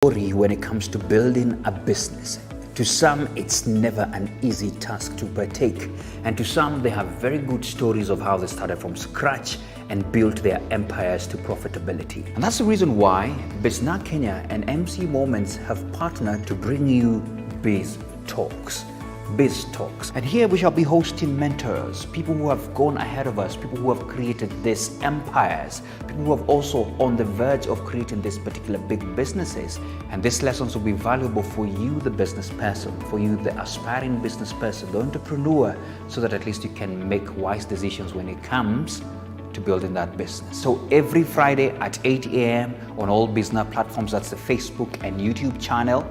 Story when it comes to building a business. To some, it's never an easy task to partake, and to some, they have very good stories of how they started from scratch and built their empires to profitability. And that's the reason why Business Kenya and MC Moments have partnered to bring you Biz Talks. Biz Talks. And here we shall be hosting mentors, people who have gone ahead of us, people who have created these empires, people who have also on the verge of creating these particular big businesses. And these lessons will be valuable for you, the business person, for you, the aspiring business person, the entrepreneur, so that at least you can make wise decisions when it comes to building that business. So every Friday at 8 a.m. on all business platforms, that's the Facebook and YouTube channel,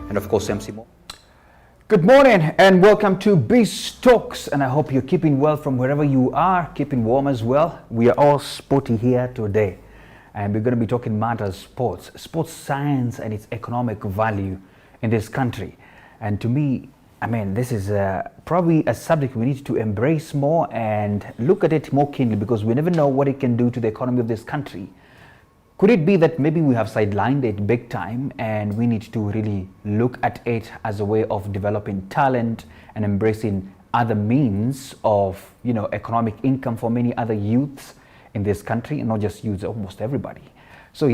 and of course MC Mo. Good morning and welcome to Biz Talks, and I hope you're keeping well from wherever you are, keeping warm as well. We are all sporty here today, and we're going to be talking matters sports science and its economic value in this country. And to me, this is probably a subject we need to embrace more and look at it more keenly, because we never know what it can do to the economy of this country. Could it be that maybe we have sidelined it big time and we need to really look at it as a way of developing talent and embracing other means of, economic income for many other youths in this country, and not just youths, almost everybody. So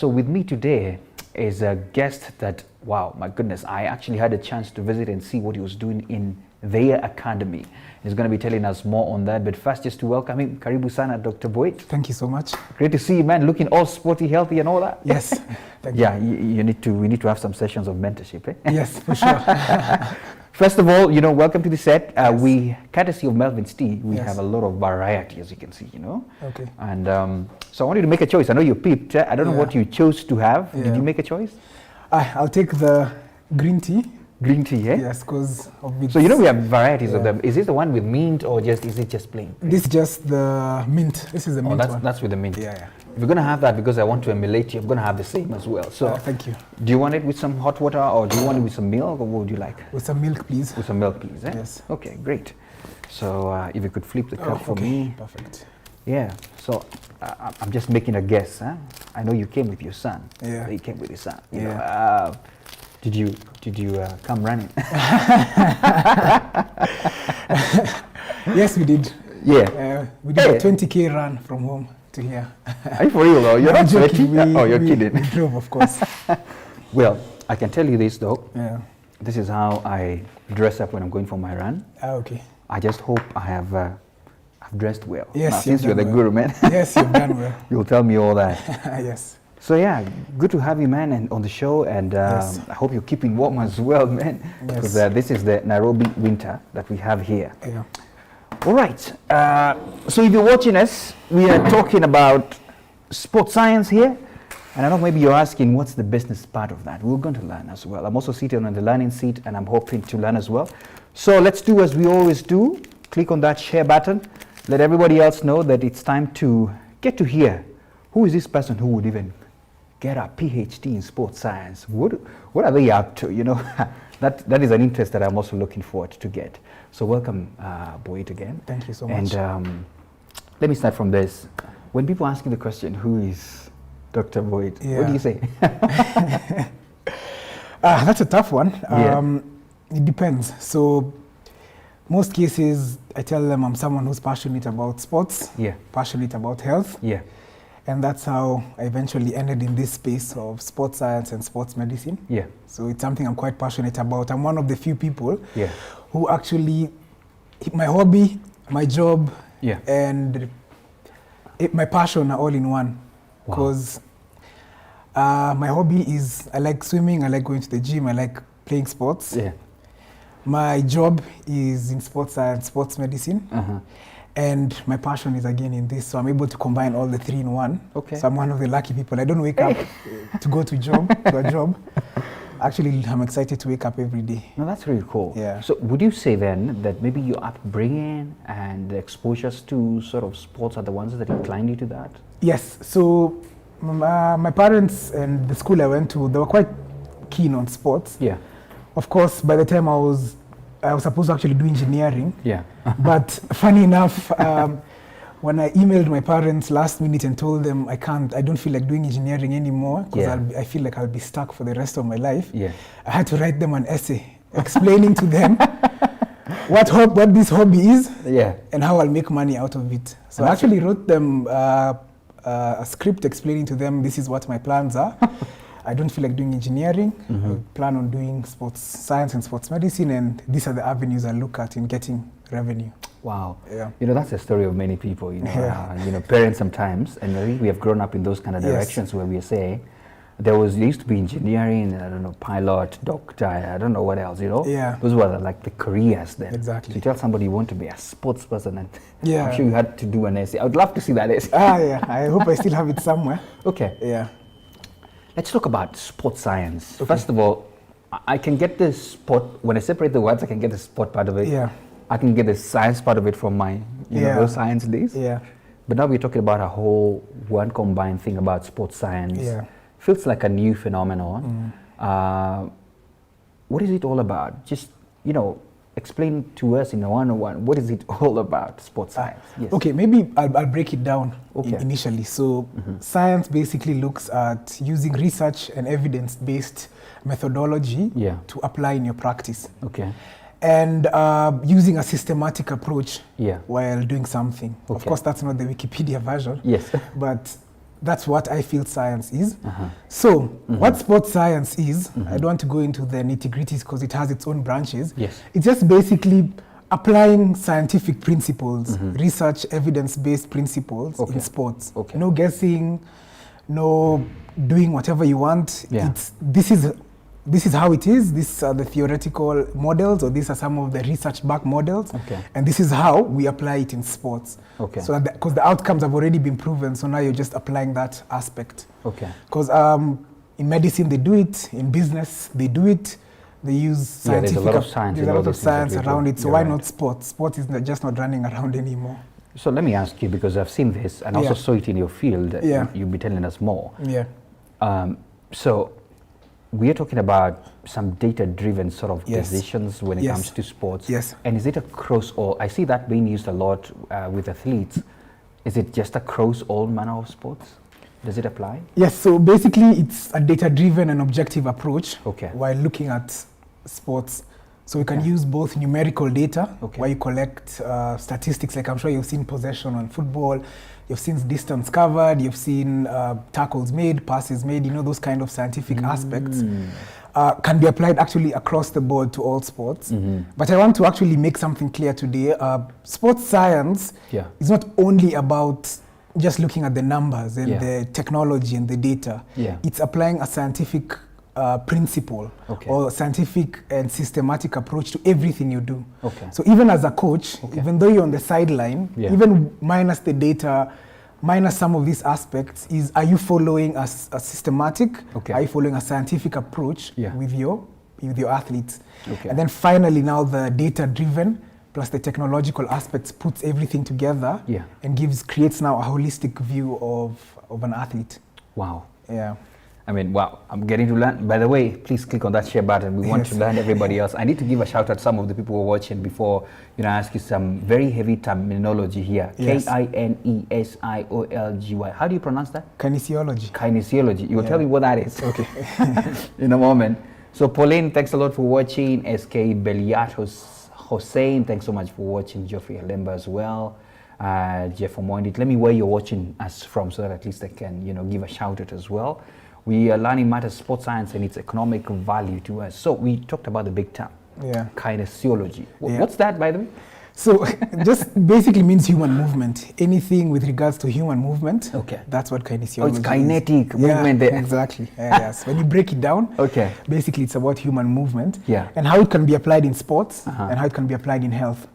with me today is a guest that, wow, my goodness, I actually had a chance to visit and see what he was doing in their academy. He's going to be telling us more on that, but first, just to welcome him, Karibu sana, Dr. Boit. Thank you so much. Great to see you, man, looking all sporty, healthy and all that. Yes. Thank you need to have some sessions of mentorship, eh? Yes, for sure. First of all, welcome to the set. Yes. We, courtesy of Melvin's Tea, we Yes. have a lot of variety, as you can see, Okay. And so I want you to make a choice. I know you peeped. I don't know what you chose to have. Yeah. Did you make a choice? I'll take the green tea. Green tea, eh? Yes, because of it. So we have varieties of them. Is this the one with mint, or is it just plain? This is just the mint. This is the mint one. That's with the mint. Yeah. If you're going to have that, because I want to emulate you, I'm going to have the same as well. So thank you. Do you want it with some hot water, or do you want it with some milk, or what would you like? With some milk, please. With some milk, please, eh? Yes. Okay, great. So if you could flip the cup for okay. me. Perfect. Yeah, so I'm just making a guess, huh? I know you came with your son. Yeah. You came with your son. Yeah. Did you come running? Yes, we did. Yeah. We did a 20K run from home to here. Are you for real though? You're not joking. sweaty? You're kidding. We drove, of course. Well, I can tell you this though. Yeah. This is how I dress up when I'm going for my run. Okay. I just hope I have I've dressed well. Yes, now, since you're the guru, man. Yes, you've done well. You'll tell me all that. Yes. So yeah, good to have you, man, and on the show, and Yes. I hope you're keeping warm as well, man, because this is the Nairobi winter that we have here. Yeah. All right, so if you're watching us, we are talking about sports science here, and I know maybe you're asking, what's the business part of that? We're going to learn as well. I'm also seated on the learning seat, and I'm hoping to learn as well. So let's do as we always do. Click on that share button. Let everybody else know that it's time to get to hear who is this person who would even get a PhD in sports science. What are they up to? That is an interest that I'm also looking forward to get. So welcome, Boit, again. Thank you so much. And let me start from this. When people ask you the question, who is Dr. Boit? Yeah. What do you say? That's a tough one. Yeah. It depends. So most cases, I tell them I'm someone who's passionate about sports, passionate about health. Yeah. And that's how I eventually ended in this space of sports science and sports medicine. Yeah. So it's something I'm quite passionate about. I'm one of the few people who actually, my hobby, my job, and my passion are all in one. Because my hobby is, I like swimming, I like going to the gym, I like playing sports. Yeah. My job is in sports science, sports medicine. Uh-huh. And my passion is again in this, so I'm able to combine all the three in one. Okay. So I'm one of the lucky people. I don't wake up to go to a job. Actually, I'm excited to wake up every day. No, that's really cool. Yeah. So would you say then that maybe your upbringing and the exposures to sort of sports are the ones that inclined you to that? Yes. So my parents and the school I went to, they were quite keen on sports. Yeah. Of course, by the time I was supposed to actually do engineering. Yeah. But funny enough, when I emailed my parents last minute and told them I don't feel like doing engineering anymore because I feel like I'll be stuck for the rest of my life. Yeah. I had to write them an essay explaining to them what this hobby is and how I'll make money out of it. So I actually wrote them a script explaining to them this is what my plans are. I don't feel like doing engineering. I plan on doing sports science and sports medicine, and these are the avenues I look at in getting revenue. Wow. Yeah. That's a story of many people, parents sometimes, and I think we have grown up in those kind of directions where we say there used to be engineering, I don't know, pilot, doctor, I don't know what else, Yeah. Those were like the careers then. Exactly. So you tell somebody you want to be a sports person, and I'm sure you had to do an essay. I would love to see that essay. Yeah. I hope I still have it somewhere. Okay. Yeah. Let's talk about sports science. Okay. First of all, I can get the sport, when I separate the words, I can get the sport part of it. Yeah. I can get the science part of it from my those science days. Yeah. But now we're talking about a whole one combined thing about sports science. Yeah. Feels like a new phenomenon. What is it all about? Just, explain to us in a one-on-one, what is it all about, sports science? Yes. Okay, maybe I'll break it down initially. So science basically looks at using research and evidence-based methodology to apply in your practice. Okay. And using a systematic approach while doing something. Okay. Of course, that's not the Wikipedia version. Yes. But that's what I feel science is. So, what sports science is, I don't want to go into the nitty-gritties because it has its own branches. Yes. It's just basically applying scientific principles, research, evidence-based principles in sports. Okay. No guessing, no doing whatever you want. Yeah. This is how it is. These are the theoretical models, or these are some of the research-backed models. Okay. And this is how we apply it in sports. Okay. So because the outcomes have already been proven, so now you're just applying that aspect. Okay. Because in medicine they do it, in business they do it. They use scientific. There's a lot of science. There's a lot of science around it. So why not sports? Sport is just not running around anymore. So let me ask you, because I've seen this and also saw it in your field. You'll be telling us more. Yeah. So we are talking about some data-driven sort of decisions when it comes to sports. Yes. And is it across all? I see that being used a lot with athletes. Is it just across all manner of sports? Does it apply? Yes. So basically, it's a data-driven and objective approach while looking at sports. So you can use both numerical data, where you collect statistics, like I'm sure you've seen possession on football. You've seen distance covered, you've seen tackles made, passes made, those kind of scientific aspects can be applied actually across the board to all sports. But I want to actually make something clear today. Sports science is not only about just looking at the numbers and the technology and the data. It's applying a scientific principle or scientific and systematic approach to everything you do. So even as a coach, even though you're on the sideline, even minus the data, minus some of these aspects, are you following a systematic, are you following a scientific approach with your athletes? And then finally now the data-driven plus the technological aspects puts everything together and creates now a holistic view of an athlete. Wow. Yeah. I mean, wow, I'm getting to learn. By the way, please click on that share button. We want to learn everybody else. I need to give a shout out to some of the people who are watching before, I ask you some very heavy terminology here. Yes. Kinesiology. How do you pronounce that? Kinesiology. Kinesiology. You will tell me what that is. Okay. In a moment. So Pauline, thanks a lot for watching. SK Beliat Hossein, thanks so much for watching. Geoffrey Alemba as well. Jeff Omoindit. Let me where you're watching us from so that at least I can, give a shout out as well. We are learning matters sports science and its economic value to us. So we talked about the big term, kinesiology. What's that, by the way? So just basically means human movement. Anything with regards to human movement, that's what kinesiology is. It's kinetic movement there. Exactly. Yes. When you break it down, basically it's about human movement and how it can be applied in sports and how it can be applied in health.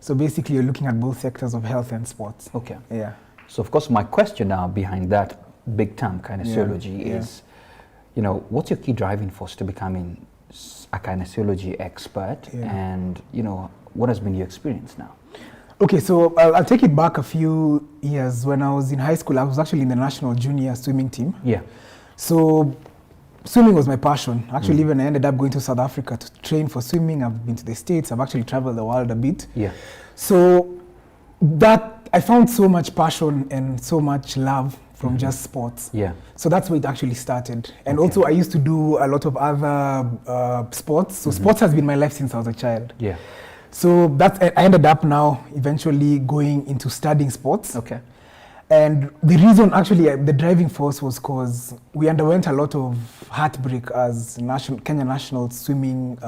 So basically you're looking at both sectors of health and sports. Yeah. So of course my question now behind that big term kinesiology is, what's your key driving force to becoming a kinesiology expert and, what has been your experience now? Okay, so I'll take it back a few years. When I was in high school, I was actually in the national junior swimming team. Yeah. So swimming was my passion. Actually, even I ended up going to South Africa to train for swimming. I've been to the States. I've actually traveled the world a bit. Yeah. So that I found so much passion and so much love from just sports. Yeah. So that's where it actually started. And also I used to do a lot of other sports. So sports has been my life since I was a child. Yeah. So that I ended up now eventually going into studying sports. Okay. And the reason actually, the driving force was because we underwent a lot of heartbreak as Kenya national swimming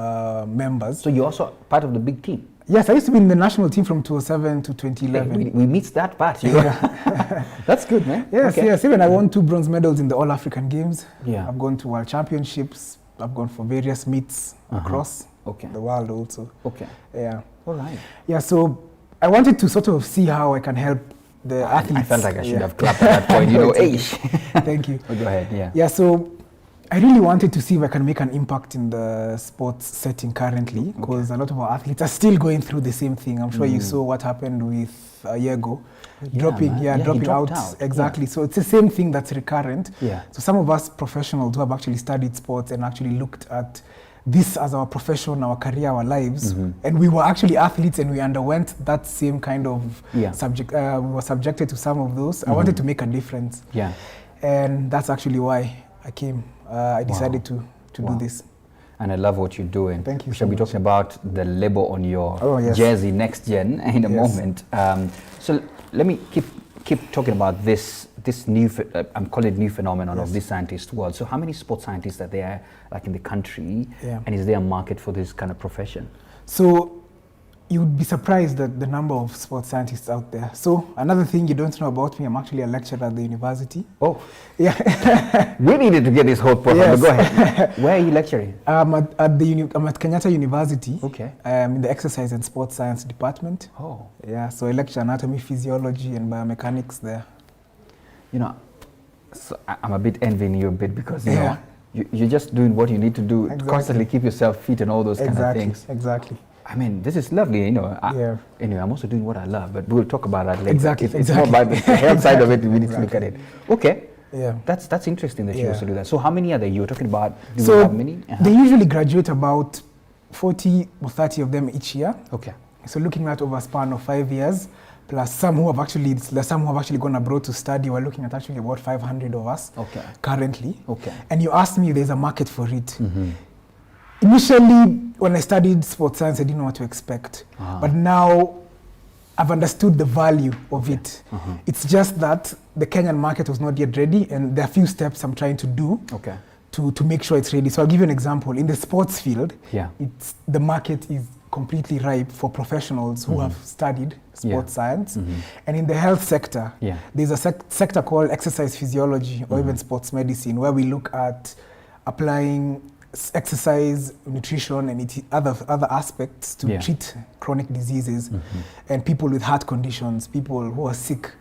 members. So you're also part of the big team? Yes, I used to be in the national team from 2007 to 2011. Hey, we missed that part. Yeah. That's good, man. Yes, okay. yes. Even I won 2 bronze medals in the All-African Games. Yeah. I've gone to World Championships. I've gone for various meets across the world also. Okay. Yeah. All right. Yeah, so I wanted to sort of see how I can help the athletes. I felt like I should have clapped at that point, you know. Thank you. Oh, go ahead, yeah. Yeah, so I really wanted to see if I can make an impact in the sports setting currently, because a lot of our athletes are still going through the same thing. I'm sure you saw what happened with Yego, dropping out. Exactly. Yeah. So it's the same thing that's recurrent. Yeah. So some of us professionals who have actually studied sports and actually looked at this as our profession, our career, our lives, and we were actually athletes and we underwent that same kind of subject. We were subjected to some of those. I wanted to make a difference. Yeah. And that's actually why I came. I decided to do this. And I love what you're doing. Thank you. We shall be talking about the label on your jersey, Next Gen, in a moment. So let me keep talking about this new, I'm calling it new phenomenon of this scientist world. So how many sports scientists are there like in the country? And is there a market for this kind of profession? So you would be surprised at the number of sports scientists out there. So another thing you don't know about me, I'm actually a lecturer at the university. Oh. Yeah. We needed to get this whole program, but go ahead. Where are you lecturing? I'm at Kenyatta University. Okay. In the exercise and sports science department. Oh. Yeah, so I lecture anatomy, physiology, and biomechanics there. You know, so I'm a bit envying you a bit because, you know, you're just doing what you need to do to constantly keep yourself fit and all those kind of things. Exactly. I mean, this is lovely, you know. Anyway, I'm also doing what I love, but we'll talk about that later. Exactly. It's more about the health side of it. We need to look at it. Okay. Yeah. That's interesting that you also do that. So how many are there? You were talking about, do you have many? They usually graduate about 40 or 30 of them each year. Okay. So looking at over a span of 5 years, plus some who have actually gone abroad to study, we're looking at actually about 500 of us currently. Okay. And you asked me if there's a market for it. Initially, when I studied sports science, I didn't know what to expect. But now, I've understood the value of it. It's just that the Kenyan market was not yet ready, and there are a few steps I'm trying to do to make sure it's ready. So I'll give you an example. In the sports field, the market is completely ripe for professionals who have studied sports science. And in the health sector, there's a sector called exercise physiology or even sports medicine, where we look at applying exercise, nutrition, and other aspects to treat chronic diseases and people with heart conditions, people who are sick.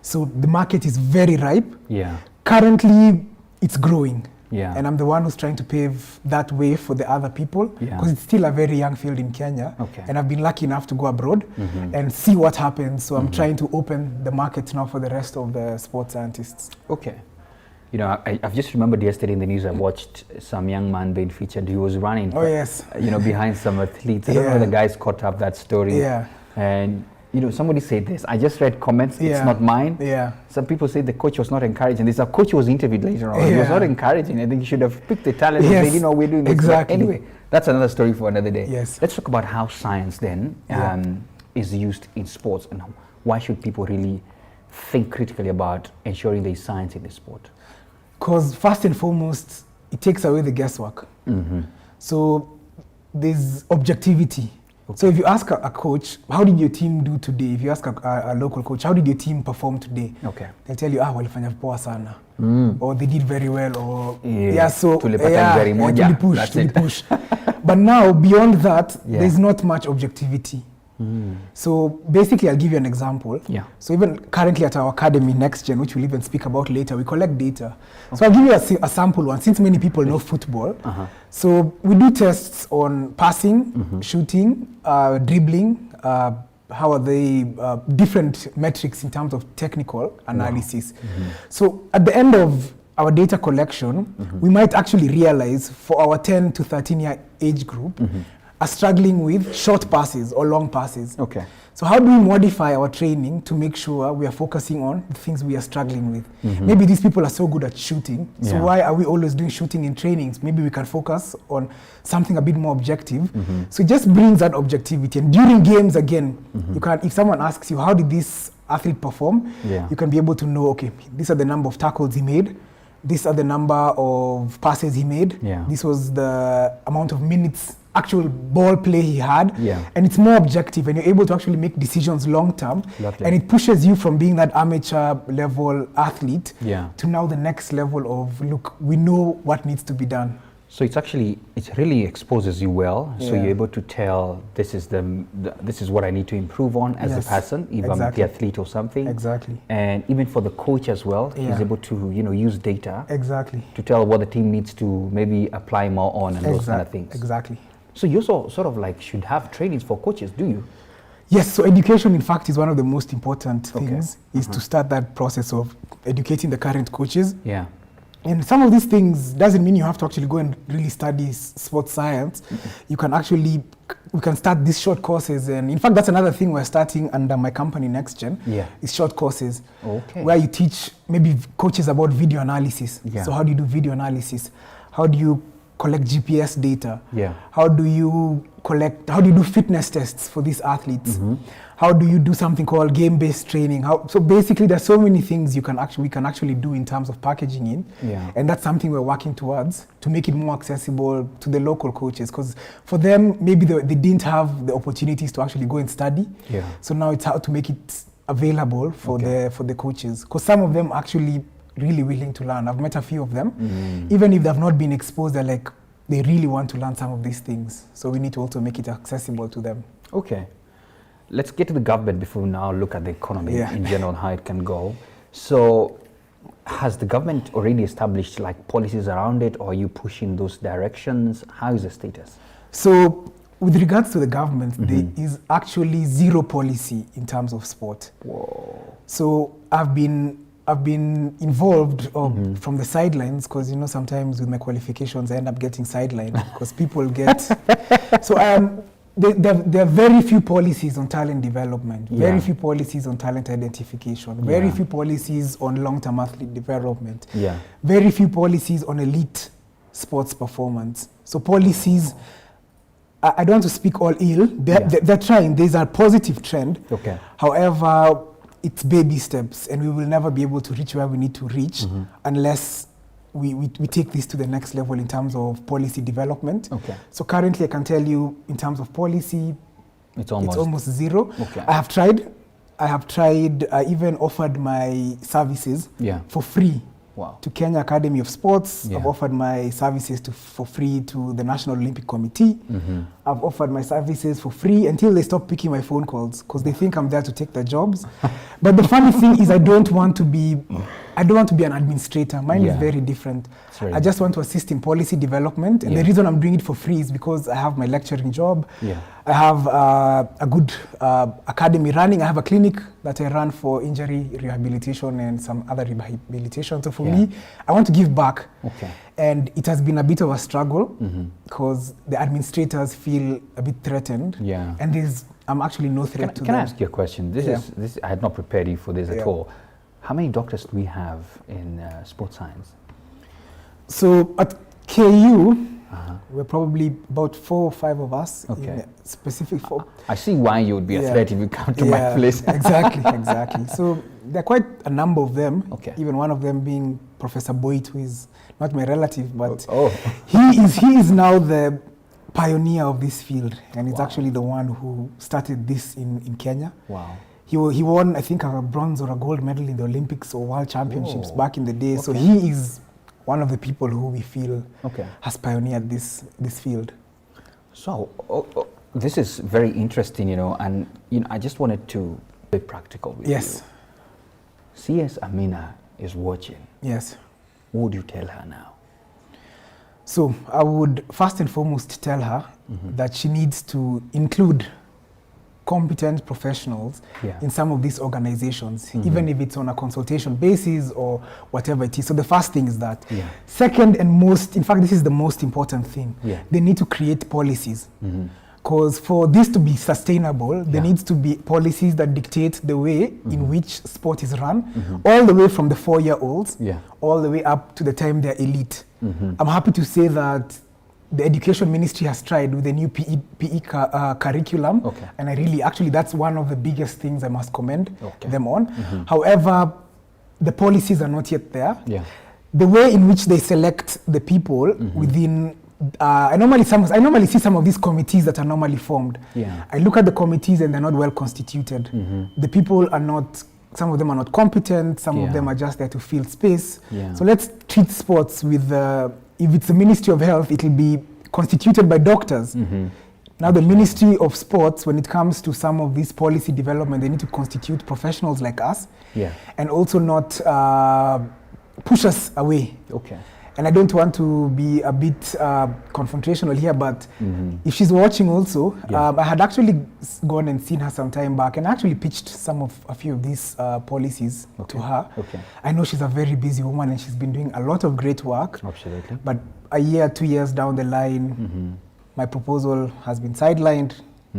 So the market is very ripe. Currently, it's growing. And I'm the one who's trying to pave that way for the other people because it's still a very young field in Kenya. And I've been lucky enough to go abroad and see what happens. So I'm trying to open the market now for the rest of the sports scientists. Okay. You know, I've just remembered yesterday in the news I watched some young man being featured. He was running, you know, behind some athletes. I don't know if the guys caught up that story. And, you know, somebody said this. I just read comments. It's not mine. Some people say the coach was not encouraging. There's a coach who was interviewed later on. He was not encouraging. I think he should have picked the talent and said, you know, we're doing this. Exactly. But anyway, that's another story for another day. Let's talk about how science then is used in sports and why should people really think critically about ensuring there's science in the sport. Because first and foremost, it takes away the guesswork. So there's objectivity. So if you ask a coach, how did your team do today? If you ask a local coach, how did your team perform today? They'll tell you, walifanya poa sana. Or they did very well. Or push. But now, beyond that, there's not much objectivity. So basically, I'll give you an example. So even currently at our academy, Next Gen, which we'll even speak about later, we collect data. So I'll give you a sample one, since many people know football. So we do tests on passing, shooting, dribbling, how are they, different metrics in terms of technical analysis. So at the end of our data collection, we might actually realize for our 10 to 13 year age group, are struggling with short passes or long passes. Okay. So how do we modify our training to make sure we are focusing on the things we are struggling with? Maybe these people are so good at shooting, so why are we always doing shooting in trainings? Maybe we can focus on something a bit more objective. So it just brings that objectivity. And during games, again, you can, if someone asks you, how did this athlete perform? You can be able to know, okay, these are the number of tackles he made. These are the number of passes he made. This was the amount of minutes actual ball play he had. And it's more objective, and you're able to actually make decisions long term. And it pushes you from being that amateur level athlete to now the next level of, look, we know what needs to be done. So it's actually, it really exposes you well. So you're able to tell, this is this is what I need to improve on as a person, if I'm the athlete or something. And even for the coach as well, he's able to, you know, use data to tell what the team needs to maybe apply more on and those kind of things. So you also sort of like should have trainings for coaches, do you? Yes, so education in fact is one of the most important things, is to start that process of educating the current coaches. And some of these things doesn't mean you have to actually go and really study sports science. You can actually, we can start these short courses. And in fact, that's another thing we're starting under my company, Next Gen, is short courses. Where you teach maybe coaches about video analysis. So how do you do video analysis? How do you collect GPS data? How do you do fitness tests for these athletes? How do you do something called game-based training? So basically there's so many things we can actually do in terms of packaging in. And that's something we're working towards to make it more accessible to the local coaches, because for them, maybe they didn't have the opportunities to actually go and study. So now it's how to make it available for the coaches, because some of them actually really willing to learn. I've met a few of them. Even if they've not been exposed, they're like, they really want to learn some of these things. So we need to also make it accessible to them. Let's get to the government before we now look at the economy in general, how it can go. So has the government already established like policies around it, or are you pushing those directions? How is the status? So with regards to the government, there is actually zero policy in terms of sport. So I've been involved from the sidelines, because, you know, sometimes with my qualifications I end up getting sidelined because people get so there are very few policies on talent development, very few policies on talent identification, very few policies on long-term athlete development, very few policies on elite sports performance. So policies, I don't want to speak all ill, they're trying. There's a positive trend. However, it's baby steps, and we will never be able to reach where we need to reach unless we take this to the next level in terms of policy development. So currently I can tell you, in terms of policy, it's almost zero. I have tried, I even offered my services for free to Kenya Academy of Sports. I've offered my services for free to the National Olympic Committee. I've offered my services for free until they stop picking my phone calls, because they think I'm there to take their jobs. But the funny thing is, I don't want to be an administrator. Mine is very different. I just want to assist in policy development. And the reason I'm doing it for free is because I have my lecturing job. I have a good academy running. I have a clinic that I run for injury rehabilitation and some other rehabilitation. So for me, I want to give back. And it has been a bit of a struggle, because the administrators feel a bit threatened. And I'm actually no threat to them. Can I ask you a question? This I had not prepared you for this at all. How many doctors do we have in sports science? So at KU, we're probably about 4 or 5 of us. Specific for. I see why you would be a threat if you come to my place. Exactly. So there are quite a number of them. Even one of them being Professor Boit, who is not my relative, but he is now the pioneer of this field, and he's actually the one who started this in Kenya. He won, I think, a bronze or a gold medal in the Olympics or World Championships back in the day. So he is one of the people who we feel has pioneered this field. So this is very interesting, you know, and I just wanted to be practical with you. CS Amina is watching. What would you tell her now? So I would first and foremost tell her that she needs to include competent professionals in some of these organizations, even if it's on a consultation basis or whatever it is. So the first thing is that. Second and most, in fact, this is the most important thing. They need to create policies. Because for this to be sustainable, there needs to be policies that dictate the way in which sport is run, all the way from the 4-year-olds, all the way up to the time they're elite. I'm happy to say that the Education Ministry has tried with the new PE curriculum, and I really, actually, that's one of the biggest things I must commend them on. However, the policies are not yet there. The way in which they select the people within I normally see some of these committees that are normally formed. I look at the committees and they're not well constituted. The people are not, some of them are not competent, some of them are just there to fill space. So let's treat sports with, if it's the Ministry of Health, it will be constituted by doctors. Now the Ministry of Sports, when it comes to some of this policy development, they need to constitute professionals like us and also not push us away. And I don't want to be a bit confrontational here, but if she's watching also, I had actually gone and seen her some time back and actually pitched a few of these policies to her. I know she's a very busy woman and she's been doing a lot of great work. But a year, 2 years down the line, my proposal has been sidelined.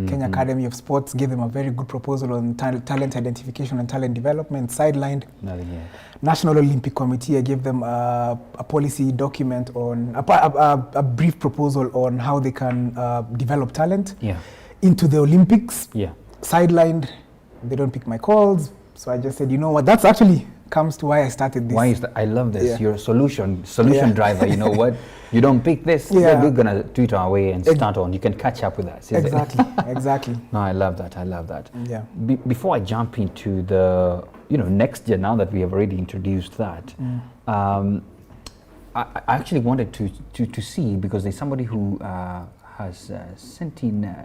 Kenya Academy of Sports gave them a very good proposal on talent identification and talent development, sidelined. National Olympic Committee, I gave them a policy document on, a brief proposal on how they can develop talent into the Olympics, sidelined. They don't pick my calls. So I just said, you know what, that's actually comes to why I started this. Why is that? I love this. You're a solution driver. You know what? You don't pick this, we're going to do it our way and start on. You can catch up with us. Exactly. No, I love that. Before I jump into the, next year, now that we have already introduced that, I actually wanted to see, because there's somebody who has sent in,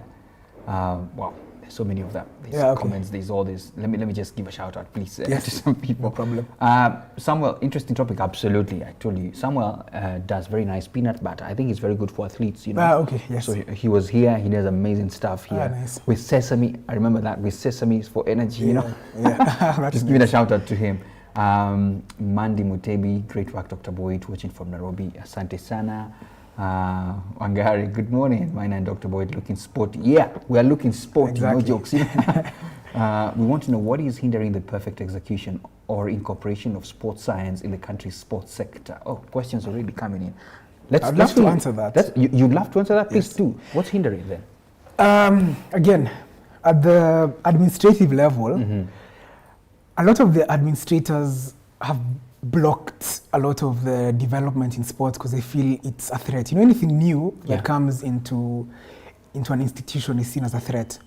wow, there's so many of them. There's comments, there's all this. Let me just give a shout out, please, to some people. No problem. Samuel, interesting topic, absolutely. I told you, Samuel does very nice peanut butter. I think it's very good for athletes, So he was here, he does amazing stuff here. Nice. With sesame, I remember that, with sesame for energy, Just giving a shout out to him. Mandy Mutebi, great work, Dr. Boit, watching from Nairobi. Asante sana. Wangari, good morning. Mine and Dr. Boit looking sporty. Yeah, we are looking sporty, no jokes. We want to know what is hindering the perfect execution or incorporation of sports science in the country's sports sector. Oh, questions already coming in. I'd love to answer that. You'd love to answer that? Please do. What's hindering then? Again, at the administrative level, a lot of the administrators have blocked a lot of the development in sports because they feel it's a threat. Anything new that comes into an institution is seen as a threat.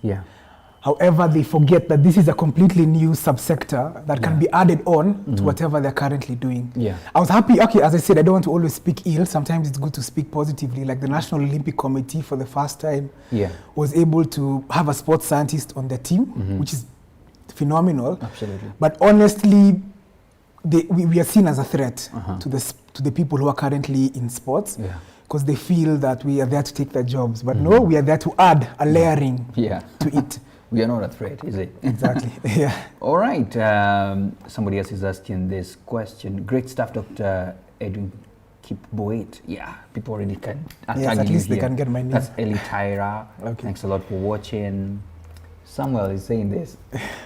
However, they forget that this is a completely new subsector that can be added on to whatever they're currently doing. I was happy, as I said, I don't want to always speak ill. Sometimes it's good to speak positively. Like the National Olympic Committee, for the first time, was able to have a sports scientist on their team, which is phenomenal. Absolutely. But honestly, we are seen as a threat to the people who are currently in sports, because they feel that we are there to take their jobs. But no, we are there to add a layering to it. We are not a threat, is it? Exactly. All right. Somebody else is asking this question. Great stuff, Dr. Edwin Boit. Yeah, people already can. Yes, at least they can get my name. That's Eli Tyra. Thanks a lot for watching. Samuel is saying this.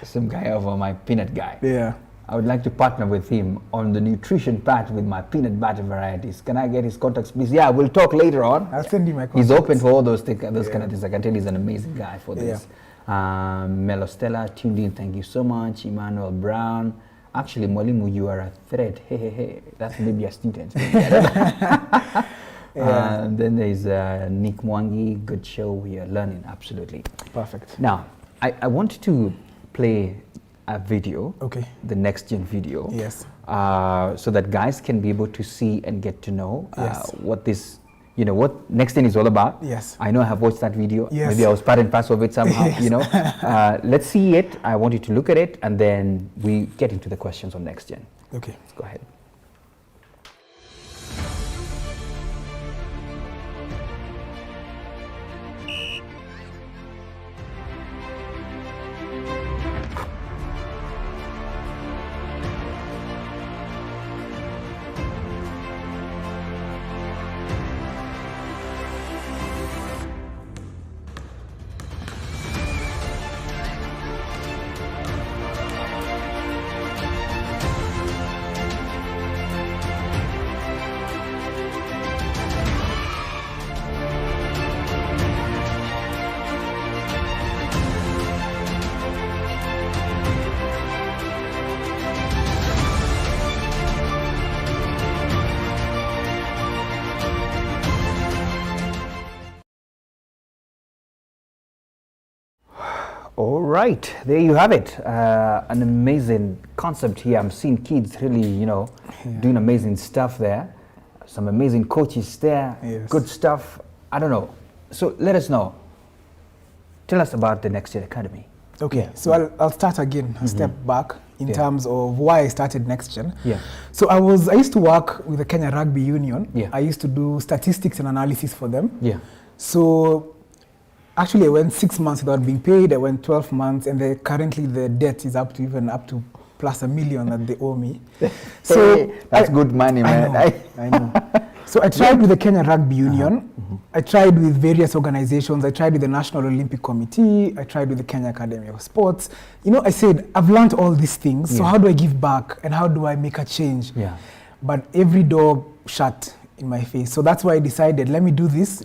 Some guy over my peanut guy. I would like to partner with him on the nutrition part with my peanut butter varieties. Can I get his contacts, please? Yeah, we'll talk later on. I'll send you my contacts. He's open for all those kind of things. I can tell he's an amazing guy for this. Melostella tuned in. Thank you so much. Emmanuel Brown. Actually, Mwalimu, you are a threat. Hey. That's maybe a student. And then there's Nick Mwangi. Good show. We are learning. Absolutely. Perfect. Now, I want to play a video, the next gen video, so that guys can be able to see and get to know what this, what next gen is all about. I know I have watched that video. Maybe I was part and parcel of it somehow. Let's see it. I want you to look at it, and then we get into the questions on next gen. Let's go ahead. All right, there you have it. An amazing concept here. I'm seeing kids really, doing amazing stuff there. Some amazing coaches there. Yes. Good stuff. I don't know. So let us know. Tell us about the Next Gen Academy. Okay, so I'll start again, a step back in terms of why I started Next Gen. Yeah. So I used to work with the Kenya Rugby Union. Yeah. I used to do statistics and analysis for them. Yeah. So actually I went 6 months without being paid. I went 12 months, and currently the debt is up to plus $1 million that they owe me. So that's good money, man. I know. So I tried with the Kenya Rugby Union. I tried with various organizations. I tried with the National Olympic Committee. I tried with the Kenya Academy of Sports. I said, I've learned all these things. So how do I give back, and how do I make a change? Yeah. But every door shut in my face. So that's why I decided, let me do this.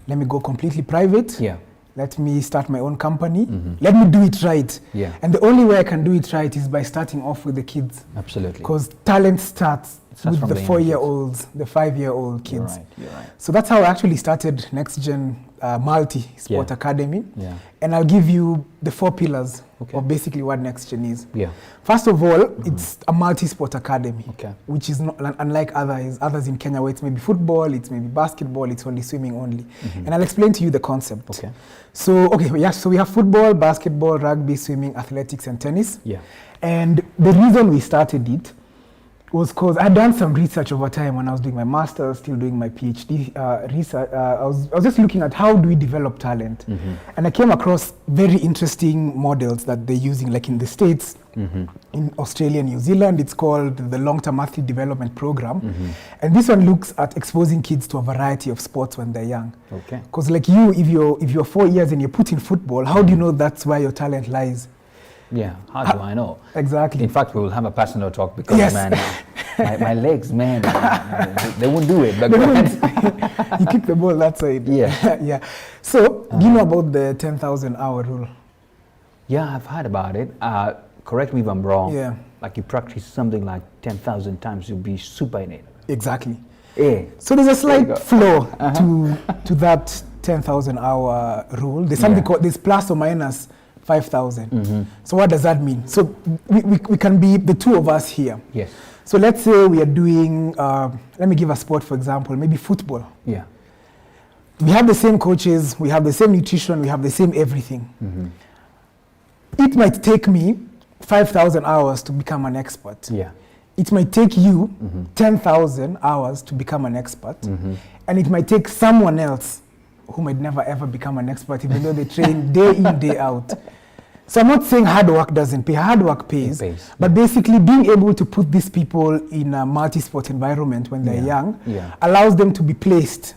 Let me go completely private. Yeah. Let me start my own company. Let me do it right. Yeah. And the only way I can do it right is by starting off with the kids. Absolutely. Because talent starts with the the 4-year-olds, the 5-year-old kids. You're right. So that's how I actually started Next Gen Multi-Sport Academy. Yeah. And I'll give you the 4 pillars Okay. of basically what Next Gen is. Yeah. First of all, it's a multi-sport academy, Okay. which is not unlike others in Kenya, where it's maybe football, it's maybe basketball, it's only swimming only. And I'll explain to you the concept. Okay. So we have football, basketball, rugby, swimming, athletics, and tennis. Yeah. And the reason we started it was because I had done some research over time when I was doing my master's, still doing my PhD research. I was just looking at how do we develop talent. And I came across very interesting models that they're using, like in the States, in Australia, New Zealand. It's called the Long-Term Athlete Development Program. And this one looks at exposing kids to a variety of sports when they're young. Okay. Because like if you're 4 years and you're put in football, how do you know that's where your talent lies? Yeah, how do I know? Exactly. In fact, we will have a personal talk because, Yes. man, my legs, man, they won't do it. But You kick the ball that side. Yeah. Yeah. So, do you know about the 10,000 hour rule? Yeah, I've heard about it. Correct me if I'm wrong. Yeah. Like you practice something like 10,000 times, you'll be super in it. Exactly. Yeah. So there's a slight go. flaw to that 10,000 hour rule. There's something called, there's plus or minus 5,000. So what does that mean? So we can be the two of us here. Yes. So let's say we are doing, let me give a sport for example, maybe football. Yeah. We have the same coaches, we have the same nutrition, we have the same everything. It might take me 5,000 hours to become an expert. Yeah. It might take you 10,000 hours to become an expert. And it might take someone else who might never ever become an expert, even though they train day in, day out. So I'm not saying hard work doesn't pay. Hard work pays. But basically being able to put these people in a multi-sport environment when they're young allows them to be placed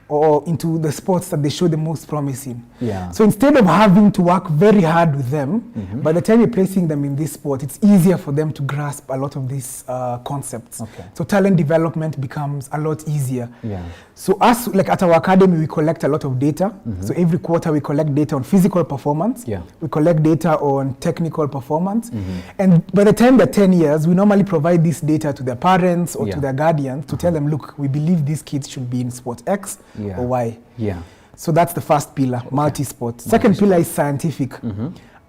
or into the sports that they show the most promise in. Yeah. So instead of having to work very hard with them, by the time you're placing them in this sport, it's easier for them to grasp a lot of these concepts. Okay. So talent development becomes a lot easier. Yeah. So us, like at our academy, we collect a lot of data. So every quarter we collect data on physical performance. Yeah. We collect data on technical performance. And by the time they're 10 years, we normally provide this data to their parents or to their guardians to tell them, look, we believe these kids should be in sport X or Y. Yeah. So that's the first pillar, multi-sport. Second pillar is scientific.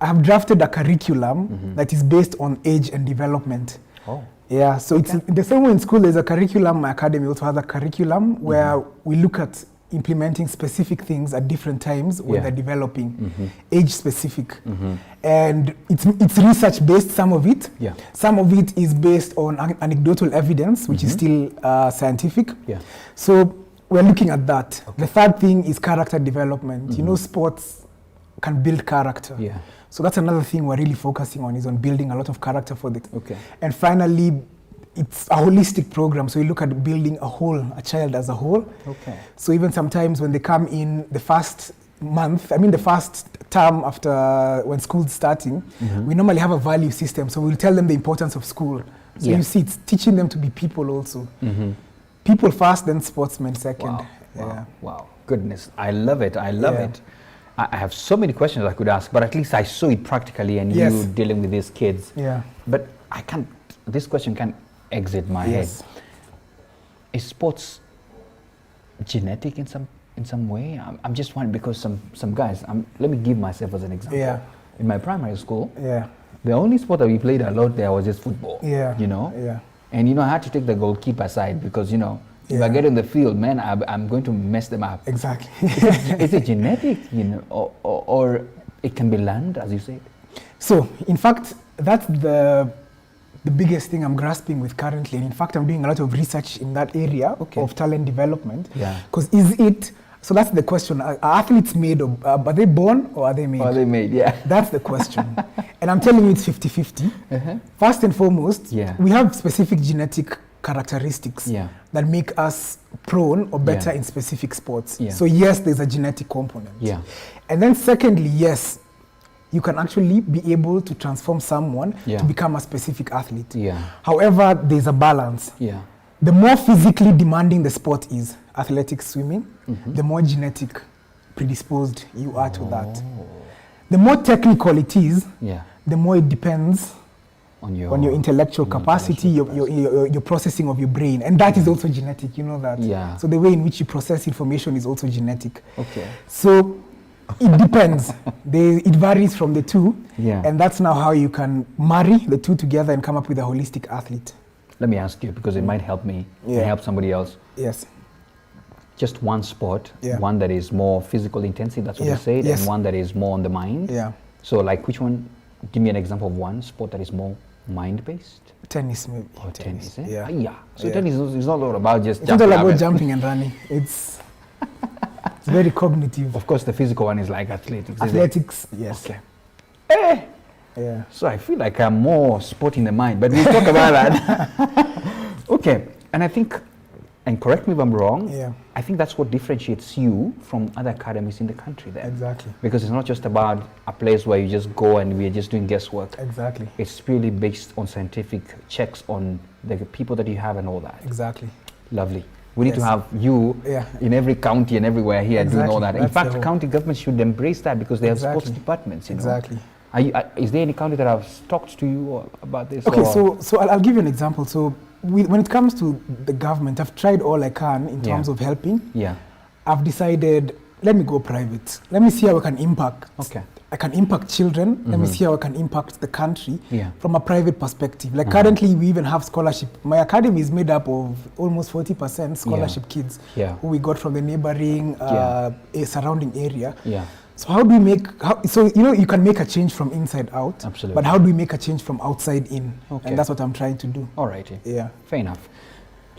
I have drafted a curriculum that is based on age and development. Oh. Yeah, so it's the same way in school there's a curriculum. My academy also has a curriculum where we look at implementing specific things at different times when they're developing, age specific. And it's research based, some of it. Yeah. Some of it is based on anecdotal evidence, which is still scientific. Yeah. So we're looking at that. The third thing is character development. You know, sports can build character. Yeah. So that's another thing we're really focusing on, is on building a lot of character for the. Okay. And finally, it's a holistic program. So you look at building a child as a whole. Okay. So even sometimes when they come in the first the first term after when school's starting, we normally have a value system. So we'll tell them the importance of school. So you see, it's teaching them to be people also. People first, then sportsmen second. Wow. Wow. Goodness. I love it. I love it. I have so many questions I could ask, but at least I saw it practically and you dealing with these kids. Yeah. But this question can't exit my head. Is sports genetic in some way? I'm just wondering because some guys, let me give myself as an example. Yeah. in my primary school, Yeah. the only sport that we played a lot there was just football. Yeah. You know? Yeah. And, you know, I had to take the goalkeeper side because, you know, if Yeah. I get in the field, man, I'm going to mess them up. Exactly. Is it genetic, you know, or it can be learned, as you say? So, in fact, that's the biggest thing I'm grasping with currently. And in fact, I'm doing a lot of research in that area of talent development. Yeah. Because so that's the question. Are athletes made of, are they born or are they made? Are they made, yeah. That's the question. And I'm telling you it's 50-50. First and foremost, we have specific genetic characteristics that make us prone or better in specific sports. So yes, there's a genetic component. And then secondly, yes, you can actually be able to transform someone to become a specific athlete. However, there's a balance. The more physically demanding the sport is, athletics, swimming, the more genetic predisposed you are to that. The more technical it is, the more it depends on your intellectual capacity, your processing of your brain. And that is also genetic, you know that. So the way in which you process information is also genetic. So it depends. It varies from the two. And that's now how you can marry the two together and come up with a holistic athlete. Let me ask you, because it might help me and help somebody else. Yes. Just one sport, one that is more physical intensive, that's what you said, and one that is more on the mind. So like which one, give me an example of one sport that is more mind-based? Tennis, maybe. Oh, tennis, eh? Yeah. So tennis is not all about just jumping. It's not all about jumping and running. It's very cognitive. Of course, the physical one is like athletics. Athletics, yes. Okay. Yeah. So I feel like I'm more sport in the mind, but we'll talk about that. Okay. And I think, and correct me if I'm wrong, I think that's what differentiates you from other academies in the country there. Exactly. Because it's not just about a place where you just go and we're just doing guesswork. Exactly. It's purely based on scientific checks on the people that you have and all that. Exactly. Lovely. We need to have you in every county and everywhere here doing all that. In fact, county governments should embrace that because they have sports departments. You know? Exactly. Is there any county that have talked to you about this? Okay, so I'll give you an example. So when it comes to the government, I've tried all I can in terms of helping. I've decided, let me go private. Let me see how I can impact. I can impact children. Let me see how I can impact the country from a private perspective. Like currently, we even have scholarship. My academy is made up of almost 40% scholarship kids who we got from the neighboring surrounding area. So how do we make, so you know, you can make a change from inside out. Absolutely. But how do we make a change from outside in? And that's what I'm trying to do. All righty. Yeah. Fair enough.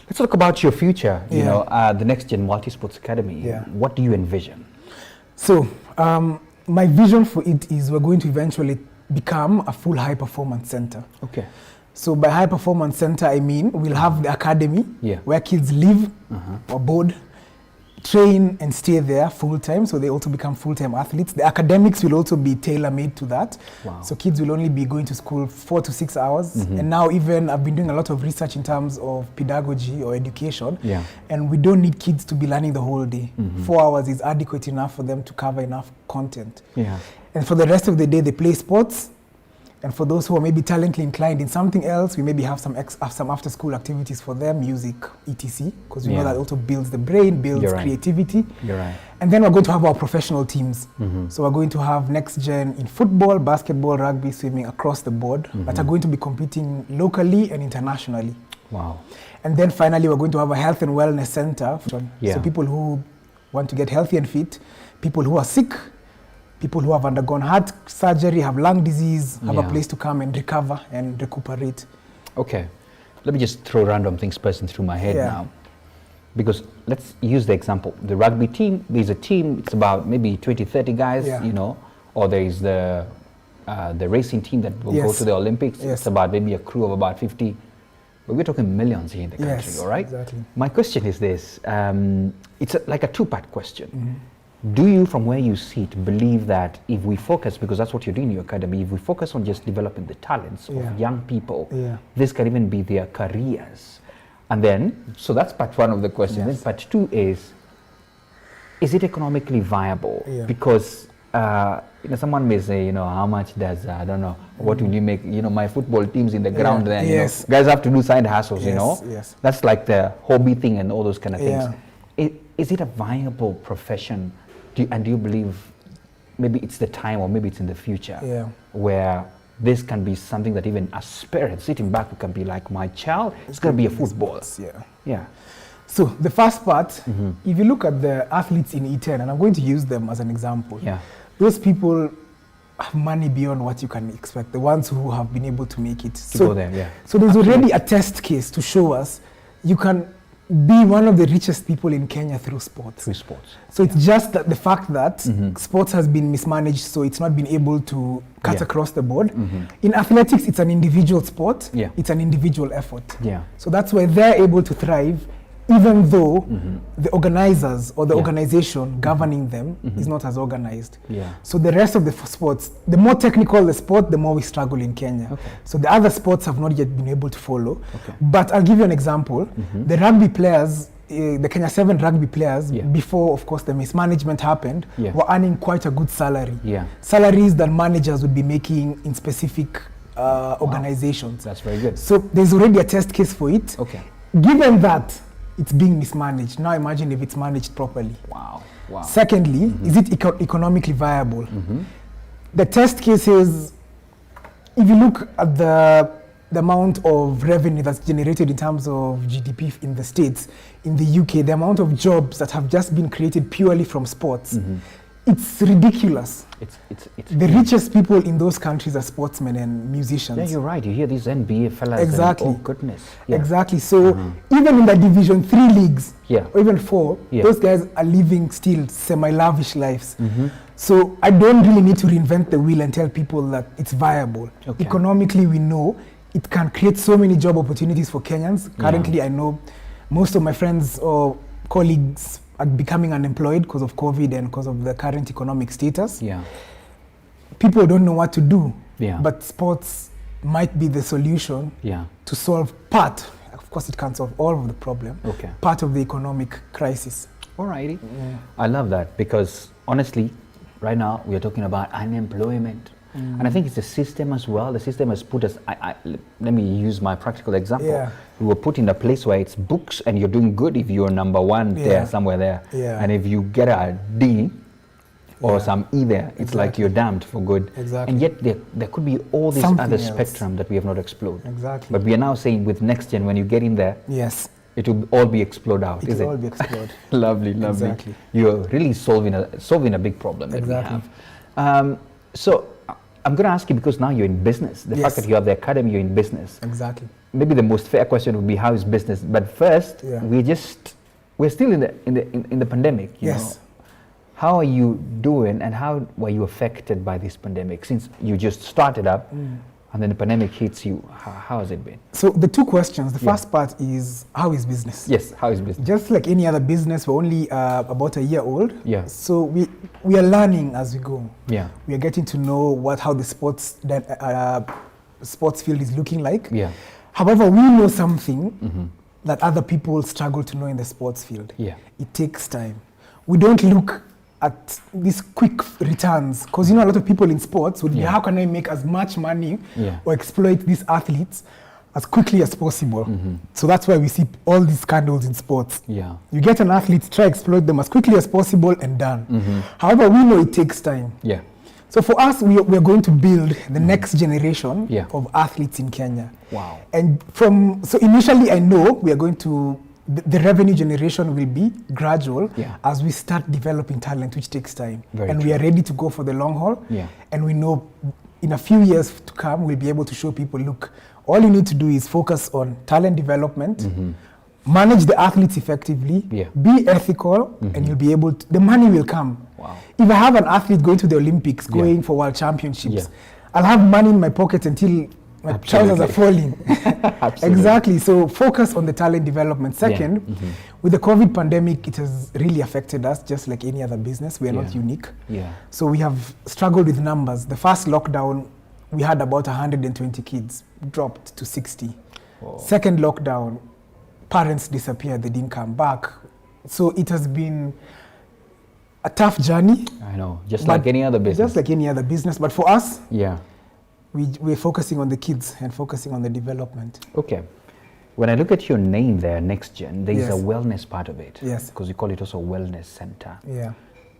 Let's talk about your future, you know, the Next Gen Multi-Sports Academy. What do you envision? So, my vision for it is we're going to eventually become a full high performance center. So by high performance center, I mean we'll have the academy where kids live or board, train and stay there full time, so they also become full-time athletes. The academics will also be tailor-made to that. So kids will only be going to school 4 to 6 hours. And now even I've been doing a lot of research in terms of pedagogy or education. And we don't need kids to be learning the whole day. 4 hours is adequate enough for them to cover enough content. And for the rest of the day, they play sports. And for those who are maybe talently inclined in something else, we maybe have some after-school activities for them, music, etc. Because we know that also builds the brain, builds creativity. And then we're going to have our professional teams. So we're going to have Next Gen in football, basketball, rugby, swimming across the board, that are going to be competing locally and internationally. And then finally, we're going to have a health and wellness center. So people who want to get healthy and fit, people who are sick, people who have undergone heart surgery, have lung disease, have a place to come and recover and recuperate. Okay. Let me just throw random things passing through my head now. Because let's use the example. The rugby team, there's a team, it's about maybe 20, 30 guys, you know, or there is the racing team that will go to the Olympics. It's about maybe a crew of about 50. But we're talking millions here in the country, all right? My question is this. It's like a two-part question. Do you, from where you sit, believe that if we focus, because that's what you're doing in your academy, if we focus on just developing the talents of young people, this can even be their careers? And then, so that's part one of the question. Then part two is it economically viable? Because, you know, someone may say, you know, how much does, I don't know, what will you make, you know, my football team's in the ground then, you know, guys have to do side hustles, you know? That's like the hobby thing and all those kind of things. Is it a viable profession? Do you believe maybe it's the time, or maybe it's in the future, where this can be something that even as parents sitting back, we can be like, my child is going to be a footballer. Yeah. So the first part, if you look at the athletes in E10, and I'm going to use them as an example, those people have money beyond what you can expect, the ones who have been able to make it. Go there, So there's already a test case to show us you can be one of the richest people in Kenya through sports. So it's just that the fact that sports has been mismanaged, so it's not been able to cut across the board. In athletics, it's an individual sport. It's an individual effort. So that's why they're able to thrive, even though the organizers or the organization governing them is not as organized. So the rest of the sports, the more technical the sport, the more we struggle in Kenya. So the other sports have not yet been able to follow. But I'll give you an example. The rugby players, the Kenya 7 rugby players, before, of course, the mismanagement happened, were earning quite a good salary. Salaries that managers would be making in specific organizations. That's very good. So there's already a test case for it. Given that it's being mismanaged, now imagine if it's managed properly. Secondly, is it economically viable? The test case is, if you look at the amount of revenue that's generated in terms of GDP in the States, in the UK, the amount of jobs that have just been created purely from sports, it's ridiculous. It's the richest people in those countries are sportsmen and musicians. Yeah, you're right. You hear these NBA fellas. Exactly. And, oh, goodness. Exactly. So even in the Division 3 leagues, or even 4, those guys are living still semi-lavish lives. So I don't really need to reinvent the wheel and tell people that it's viable. Economically, we know it can create so many job opportunities for Kenyans. Currently, I know most of my friends or colleagues are becoming unemployed because of COVID and because of the current economic status. People don't know what to do, but sports might be the solution to solve part. Of course, it can't solve all of the problem. Part of the economic crisis. Alrighty. I love that, because honestly, right now we are talking about unemployment. And I think it's the system as well. The system has put us, let me use my practical example. We were put in a place where it's books and you're doing good if you're number 1 there, somewhere there. And if you get a D or some E there, it's like you're damned for good. And yet there could be all this other spectrum that we have not explored. But we are now saying with next gen, when you get in there, it will all be explored out, is it? It will all be explored. Lovely. Exactly. You're really solving a big problem that we have. So I'm going to ask you, because now you're in business. The fact that you have the academy, you're in business. Maybe the most fair question would be, how is business? But first, we're still in the pandemic. You know? How are you doing, and how were you affected by this pandemic? Since you just started up, and then the pandemic hits you, how has it been? So the two questions. The first part is, how is business? Yes, how is business? Just like any other business, we're only about a year old. So we are learning as we go. We are getting to know how the sports field is looking like. However, we know something that other people struggle to know in the sports field. It takes time. We don't look at these quick returns, because a lot of people in sports would be, how can I make as much money or exploit these athletes as quickly as possible? So that's why we see all these scandals in sports. You get an athlete, try exploit them as quickly as possible and done. However, we know it takes time. So for us, we are going to build the next generation of athletes in Kenya. And so initially, I know we are going to, the revenue generation will be gradual as we start developing talent, which takes time. We are ready to go for the long haul. And we know in a few years to come, we'll be able to show people, look, all you need to do is focus on talent development, manage the athletes effectively, be ethical, and you'll be able to, the money will come. If I have an athlete going to the Olympics, going for world championships, I'll have money in my pocket until my trousers are falling. Exactly. So focus on the talent development. Second, with the COVID pandemic, it has really affected us just like any other business. We are not unique. So we have struggled with numbers. The first lockdown, we had about 120 kids, dropped to 60. Second lockdown, parents disappeared, they didn't come back. So it has been a tough journey. I know, just like any other business. Just like any other business. But for us, we're focusing on the kids and focusing on the development. Okay. When I look at your name there, Next Gen, there is a wellness part of it. Yes. Because you call it also a wellness center.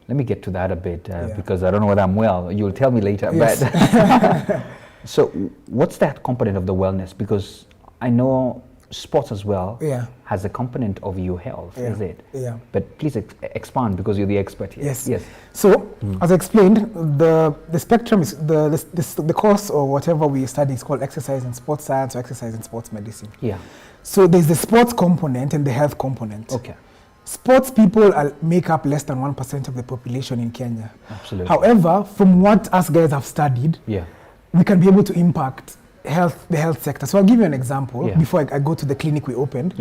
let me get to that a bit because I don't know whether I'm well. You'll tell me later. Yes. But so what's that component of the wellness? Because I know sports as well has a component of your health, is it? Yeah. But please expand because you're the expert here. Yes. Yes. So as I explained, the spectrum is the course or whatever we study is called exercise and sports science or exercise and sports medicine. Yeah. So there's the sports component and the health component. Okay. Sports people make up less than 1% of the population in Kenya. Absolutely. However, from what us guys have studied, we can be able to impact the health sector. So I'll give you an example before I go to the clinic we opened.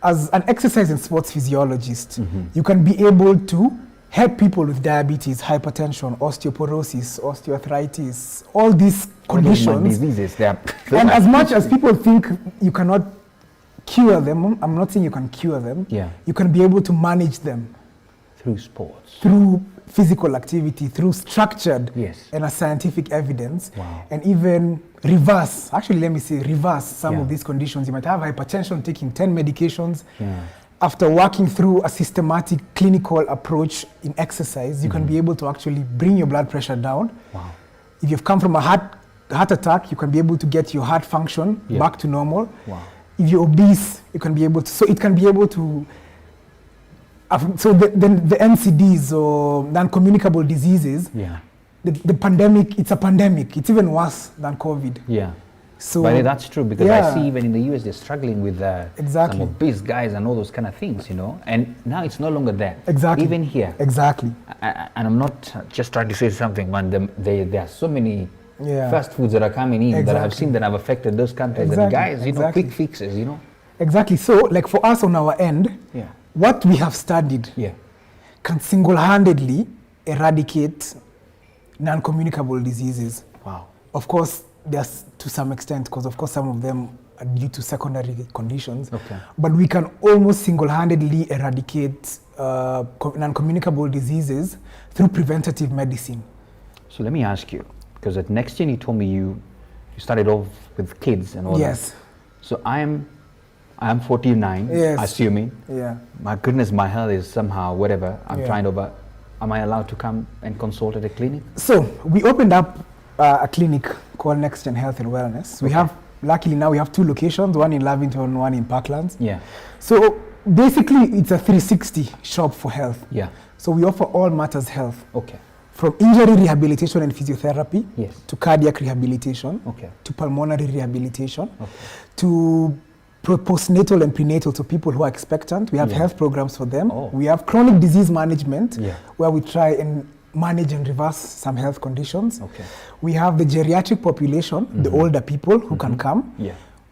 As an exercise and sports physiologist, you can be able to help people with diabetes, hypertension, osteoporosis, osteoarthritis, all these conditions. Diseases, and as much as people think you cannot cure them, I'm not saying you can cure them, you can be able to manage them. Through sports. Through physical activity, through structured and a scientific evidence, and even reverse some of these conditions. You might have hypertension, taking 10 medications. After working through a systematic clinical approach in exercise, you can be able to actually bring your blood pressure down. If you've come from a heart attack, you can be able to get your heart function back to normal. If you're obese, you can be able to, so it can be able to, so the NCDs or non-communicable diseases, the pandemic, it's a pandemic. It's even worse than COVID. So, but that's true because I see even in the US they're struggling with some obese guys and all those kind of things, you know. And now it's no longer there. Even here. And I'm not just trying to say something, man. There are so many fast foods that are coming in that I've seen that have affected those countries. And guys, you know, quick fixes, you know. So like for us on our end, what we have studied can single-handedly eradicate non-communicable diseases. Of course, there's to some extent, because of course some of them are due to secondary conditions. But we can almost single-handedly eradicate non-communicable diseases through preventative medicine. So let me ask you, because at Next Gen you told me you started off with kids and all that. So I am 49, assuming. My goodness, my health is somehow whatever. I'm trying to, but am I allowed to come and consult at a clinic? So we opened up a clinic called Next Gen Health and Wellness. We have, luckily now we have 2 locations, one in Lavington, one in Parklands. So basically it's a 360 shop for health. So we offer all matters health. From injury rehabilitation and physiotherapy to cardiac rehabilitation to pulmonary rehabilitation to postnatal and prenatal, to people who are expectant. We have health programs for them. We have chronic disease management where we try and manage and reverse some health conditions. We have the geriatric population, the older people who can come.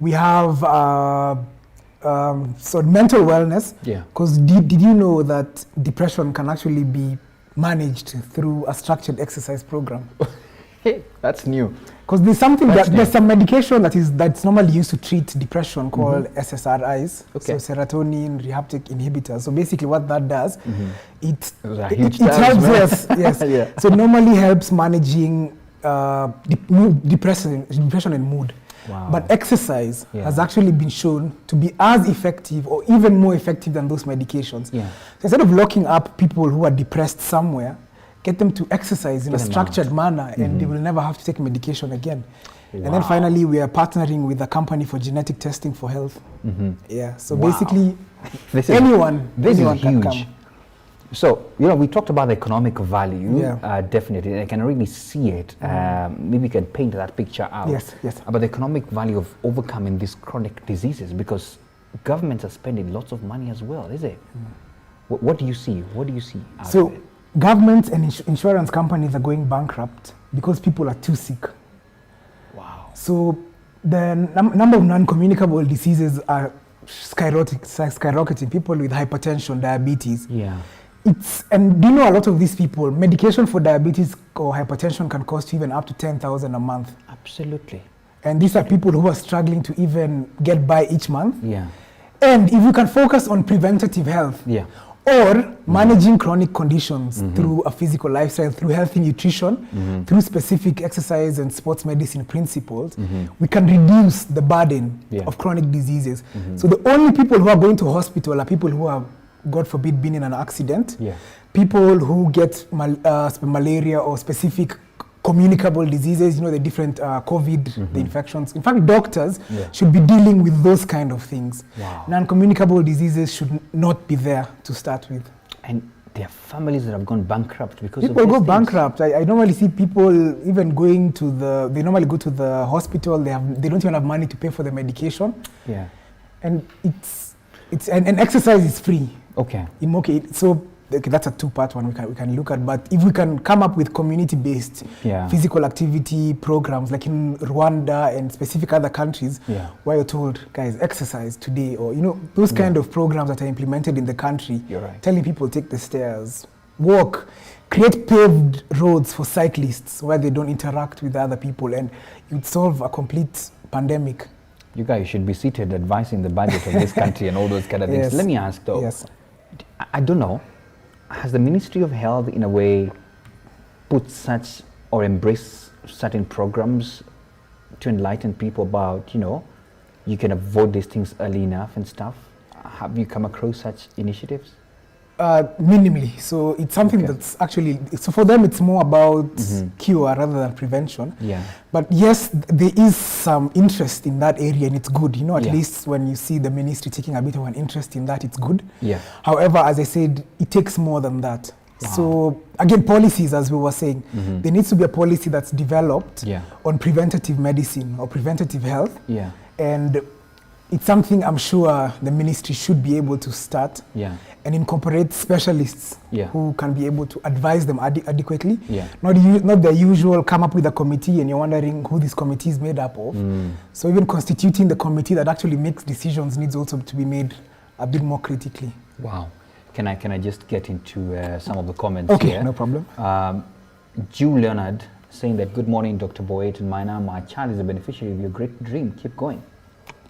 We have so mental wellness, because did you know that depression can actually be managed through a structured exercise program? That's new. Because there's something there's some medication that's normally used to treat depression called SSRIs, so serotonin reuptake inhibitors. So basically, what that does, it helps us. So it normally helps managing depression and mood. But exercise has actually been shown to be as effective or even more effective than those medications. So instead of locking up people who are depressed somewhere, get them to exercise in a structured manner and they will never have to take medication again. And then finally, we are partnering with a company for genetic testing for health. So basically, anyone can come. So, you know, we talked about the economic value, definitely. I can really see it. Maybe you can paint that picture out. About the economic value of overcoming these chronic diseases, because governments are spending lots of money as well, is it? What do you see? What do you see out of it? Governments and insurance companies are going bankrupt because people are too sick. So the number of non-communicable diseases are skyrocketing. People with hypertension, diabetes. And do you know a lot of these people, medication for diabetes or hypertension can cost even up to 10,000 a month. Absolutely. And these are people who are struggling to even get by each month. And if you can focus on preventative health, or managing chronic conditions through a physical lifestyle, through healthy nutrition, through specific exercise and sports medicine principles, we can reduce the burden of chronic diseases. So the only people who are going to hospital are people who are God forbid, been in an accident. Yeah. People who get malaria or specific communicable diseases, the different COVID, the infections. In fact, doctors should be dealing with those kind of things. Wow. Non-communicable diseases should not be there to start with. And there are families that have gone bankrupt because people of these go things. bankrupt. I normally see people even going to they normally go to the hospital. They don't even have money to pay for the medication. Yeah. And and exercise is free. Okay. So that's a two-part one we can look at. But if we can come up with community-based physical activity programs, like in Rwanda and specific other countries, where you're told, guys, exercise today, or those kind of programs that are implemented in the country, telling people take the stairs, walk, create paved roads for cyclists where they don't interact with other people, and you'd solve a complete pandemic. You guys should be seated advising the budget of this country and all those kind of things. Let me ask though, I don't know, has the Ministry of Health in a way put such or embrace certain programs to enlighten people about, you can avoid these things early enough and stuff? Have you come across such initiatives? Minimally. So it's something that's actually, so for them it's more about cure rather than prevention. Yeah. But yes, there is some interest in that area, and it's good. At least when you see the ministry taking a bit of an interest in that, it's good. Yeah. However, as I said, it takes more than that. Wow. So again, policies, as we were saying, there needs to be a policy that's developed on preventative medicine or preventative health. Yeah. And it's something I'm sure the ministry should be able to start and incorporate specialists who can be able to advise them adequately. Not the usual come up with a committee and you're wondering who this committee is made up of. So even constituting the committee that actually makes decisions needs also to be made a bit more critically. Wow. Can I just get into some of the comments here? Okay, no problem. Jew Leonard saying that, good morning, Dr. Boit and Maina. My child is a beneficiary of your great dream. Keep going.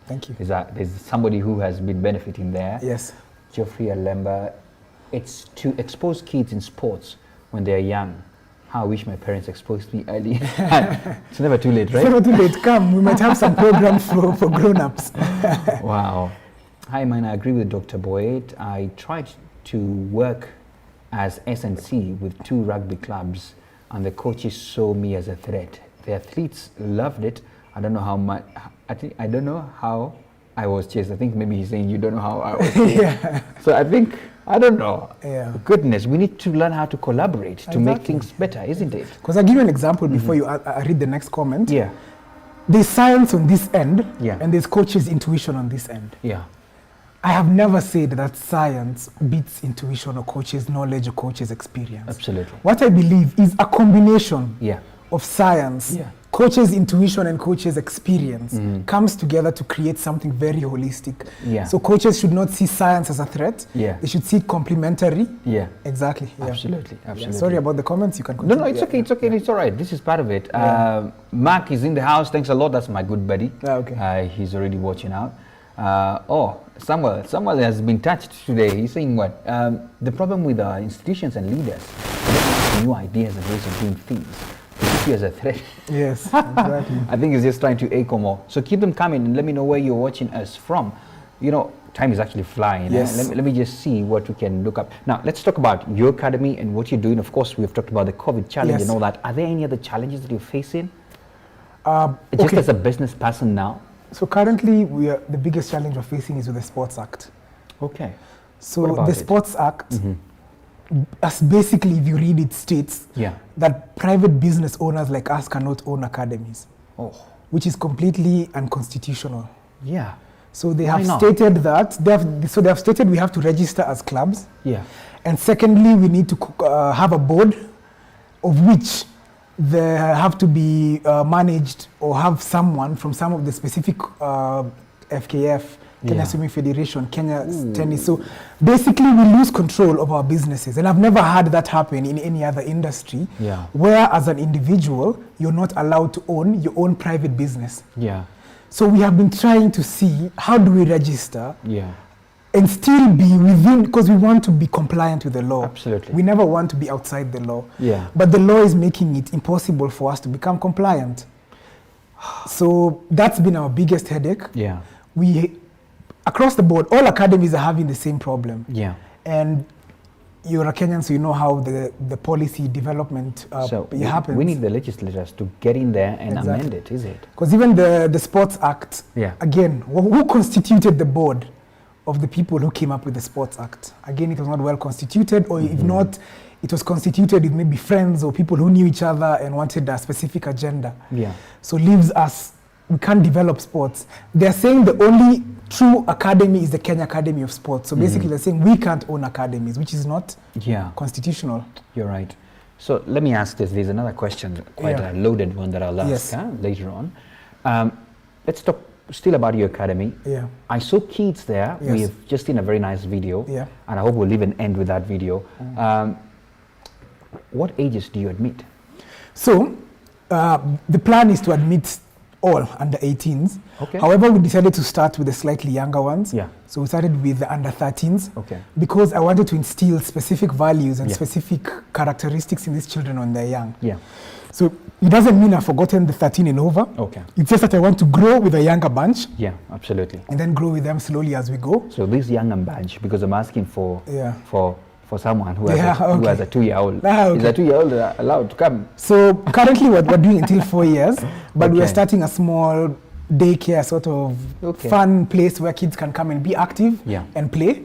Thank you. There's somebody who has been benefiting there. Yes. Geoffrey Alemba, it's to expose kids in sports when they're young. How I wish my parents exposed me early. It's never too late, right? It's never too late. Come, we might have some programs for grown-ups. Wow. Hi, man, I agree with Dr. Boit. I tried to work as SNC with 2 rugby clubs, and the coaches saw me as a threat. The athletes loved it. I don't know how much. I don't know how I was chased. I think maybe he's saying you don't know how I was chased. So I don't know. Goodness, we need to learn how to collaborate to make things better, isn't it? Because I'll give you an example before I read the next comment. There's science on this end, and there's coaches' intuition on this end. I have never said that science beats intuition or coaches' knowledge or coaches' experience. Absolutely. What I believe is a combination of science, coaches' intuition and coaches' experience comes together to create something very holistic. So coaches should not see science as a threat. They should see it complementary. Exactly. Absolutely. Sorry about the comments. You can continue. No, it's okay. It's okay. It's all right. This is part of it. Mark is in the house. Thanks a lot. That's my good buddy. He's already watching out. Samuel has been touched today. He's saying what? The problem with our institutions and leaders, they don't have new ideas and ways of doing things. They see you as a threat. Yes, exactly. I think he's just trying to echo more. So keep them coming and let me know where you're watching us from. Time is actually flying. Yes. Let me just see what we can look up. Now, let's talk about your academy and what you're doing. Of course, we've talked about the COVID challenge and all that. Are there any other challenges that you're facing? Just as a business person now? So currently, the biggest challenge we're facing is with the Sports Act. Okay. So the Sports Act, as basically, if you read it, states that private business owners like us cannot own academies, which is completely unconstitutional. So they have stated that they have stated we have to register as clubs. And secondly, we need to have a board of which they have to be managed or have someone from some of the specific FKF, Kenya Swimming Federation, Kenya Tennis. So basically we lose control of our businesses. And I've never had that happen in any other industry where as an individual, you're not allowed to own your own private business. So we have been trying to see how do we register and still be within, because we want to be compliant with the law. Absolutely. We never want to be outside the law. But the law is making it impossible for us to become compliant. So that's been our biggest headache. We, across the board, all academies are having the same problem. And you're a Kenyan, so you know how the policy development happens. We need the legislators to get in there and amend it, is it? Because even the Sports Act, again, who constituted the board of the people who came up with the Sports Act? Again, it was not well constituted, or if not, it was constituted with maybe friends or people who knew each other and wanted a specific agenda. So leaves us, we can't develop sports. They're saying the only true academy is the Kenya Academy of Sports. So basically they're saying we can't own academies, which is not constitutional. You're right. So let me ask this. There's another question, quite a loaded one that I'll ask later on. Let's talk still about your academy. I saw kids there. We've just seen a very nice video. And I hope we'll even end with that video. What ages do you admit? So the plan is to admit all under 18s. However, we decided to start with the slightly younger ones. So we started with the under 13s because I wanted to instill specific values and specific characteristics in these children when they're young. So it doesn't mean I've forgotten the 13 and over. It's just that I want to grow with a younger bunch. Absolutely. And then grow with them slowly as we go. So this younger bunch, because I'm asking for someone who has a 2-year-old. Is a 2-year-old allowed to come? So currently we're doing until 4 years, but we're starting a small daycare sort of fun place where kids can come and be active and play,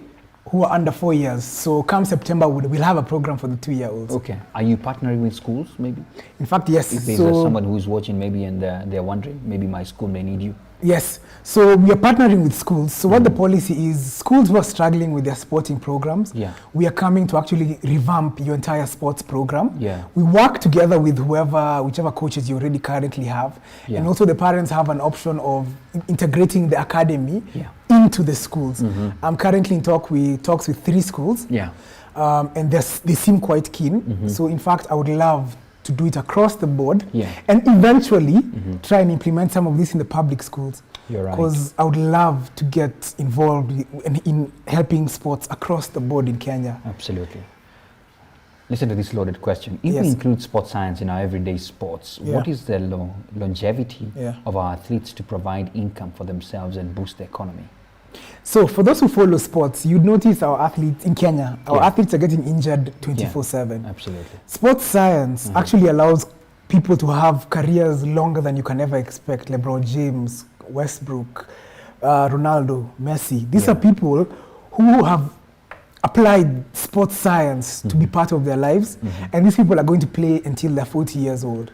who are under 4 years. So come September, we'll have a program for the 2-year-olds. Are you partnering with schools maybe? In fact, yes. If there's someone who's watching maybe and they're wondering, maybe my school may need you. Yes, so we are partnering with schools. So what the policy is, schools who are struggling with their sporting programs, we are coming to actually revamp your entire sports program. We work together with whichever coaches you already currently have. And also the parents have an option of integrating the academy into the schools. I'm currently in talks with 3 schools. And they seem quite keen. So in fact, I would love to do it across the board and eventually try and implement some of this in the public schools. Because I would love to get involved in helping sports across the board in Kenya. Absolutely. Listen to this loaded question. If we include sports science in our everyday sports, what is the longevity of our athletes to provide income for themselves and boost the economy? So for those who follow sports, you'd notice our athletes in Kenya, our athletes are getting injured 24/7. Absolutely. Sports science actually allows people to have careers longer than you can ever expect. LeBron James, Westbrook, Ronaldo, Messi. These are people who have applied sports science to be part of their lives. And these people are going to play until they're 40 years old.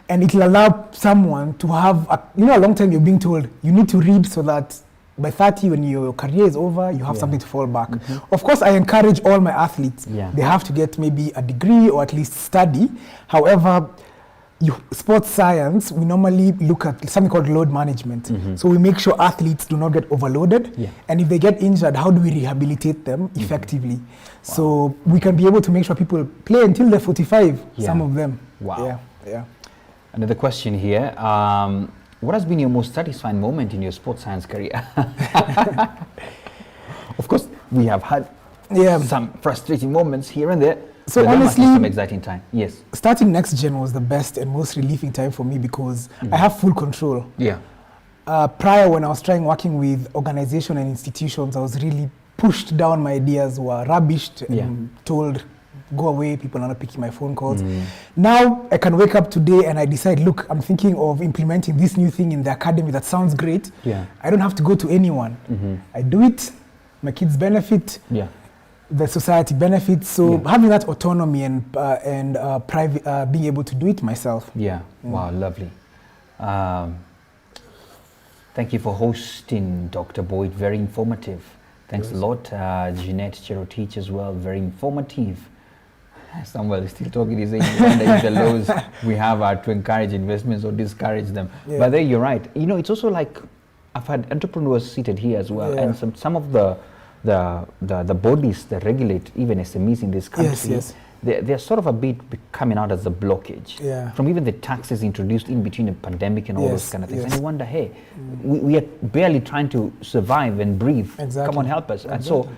And it will allow someone to have, a long time you're being told, you need to read so that by 30, when your career is over, you have something to fall back. Of course, I encourage all my athletes. They have to get maybe a degree or at least study. However, sports science, we normally look at something called load management. So we make sure athletes do not get overloaded. And if they get injured, how do we rehabilitate them effectively? So we can be able to make sure people play until they're 45, some of them. Another question here. What has been your most satisfying moment in your sports science career? Of course, we have had some frustrating moments here and there. So honestly, some exciting time. Yes. Starting next gen was the best and most relieving time for me because I have full control. Prior, when I was working with organizations and institutions, I was really pushed down. My ideas were rubbished and told, go away, people are not picking my phone calls. Now I can wake up today and I decide, look, I'm thinking of implementing this new thing in the academy that sounds great. I don't have to go to anyone. I do it, my kids benefit, the society benefits. So having that autonomy and private, being able to do it myself. Wow, lovely. Thank you for hosting, Dr. Boit. Very informative. Thanks a lot. Jeanette Cherotich as well, very informative. Samuel is still talking, he's saying if the laws we have are to encourage investments or discourage them. But there you're right. It's also like, I've had entrepreneurs seated here as well, and some of the bodies that regulate even SMEs in this country, they're sort of a bit coming out as a blockage from even the taxes introduced in between a pandemic and all those kind of things. And you wonder, hey, we are barely trying to survive and breathe. Come on, help us. And so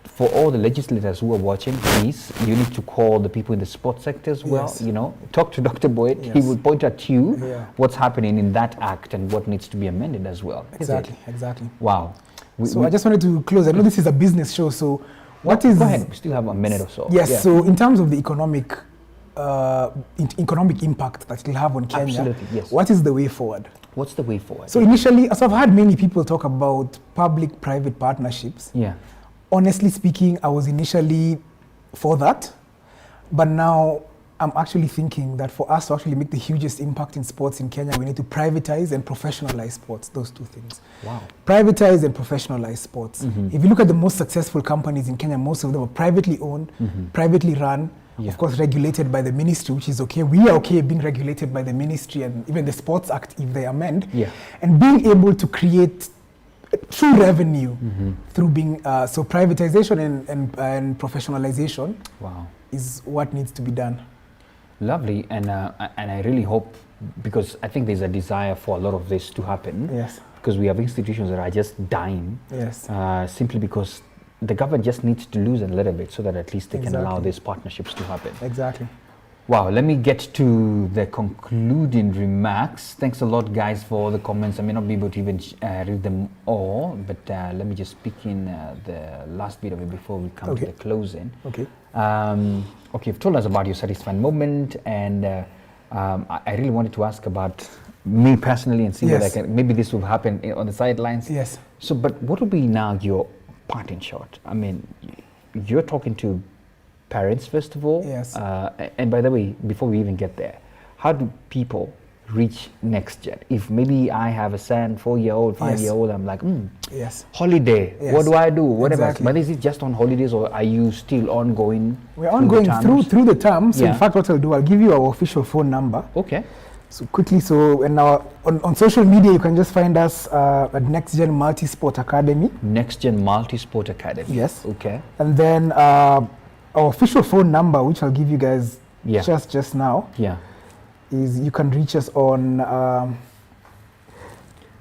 for all the legislators who are watching, please, you need to call the people in the sports sector as well. Talk to Dr. Boit. He will point at you what's happening in that act and what needs to be amended as well. Exactly. Wow. I just wanted to close. I know this is a business show, so What is... Go ahead, we still have a minute or so. Yes, so in terms of the economic impact that it will have on Kenya, absolutely, yes. What is the way forward? What's the way forward? So initially, so I've had many people talk about public-private partnerships. Yeah. Honestly speaking, I was initially for that, but now I'm actually thinking that for us to actually make the hugest impact in sports in Kenya, we need to privatize and professionalize sports, those two things. Wow. Privatize and professionalize sports. If you look at the most successful companies in Kenya, most of them are privately owned, privately run, of course regulated by the ministry, which is okay. We are okay being regulated by the ministry and even the Sports Act if they amend. And being able to create true revenue through being, so privatization and professionalization is what needs to be done. Lovely, and I really hope, because I think there's a desire for a lot of this to happen. Yes. Because we have institutions that are just dying. Yes. Simply because the government just needs to loosen a little bit so that at least they can allow these partnerships to happen. Exactly. Wow, let me get to the concluding remarks. Thanks a lot, guys, for all the comments. I may not be able to even read them all, but let me just pick in the last bit of it before we come to the closing. Okay. Okay, you've told us about your satisfying moment, and I really wanted to ask about me personally and see whether I can, maybe this will happen on the sidelines. Yes. So, but what will be now your parting shot? I mean, you're talking to parents, first of all. Yes. And by the way, before we even get there, how do people reach next gen? If maybe I have a son, 4-year-old, 5-year-old, I'm like, holiday, what do I do? Whatever. Exactly. But is it just on holidays, or are you still ongoing? We're ongoing through the term. So in fact, what I'll do, I'll give you our official phone number. Okay. So quickly, so and now on social media, you can just find us at Next Gen Multi-Sport Academy. Next Gen Multi-Sport Academy. Yes. Okay. And then our official phone number, which I'll give you guys just now, is you can reach us on...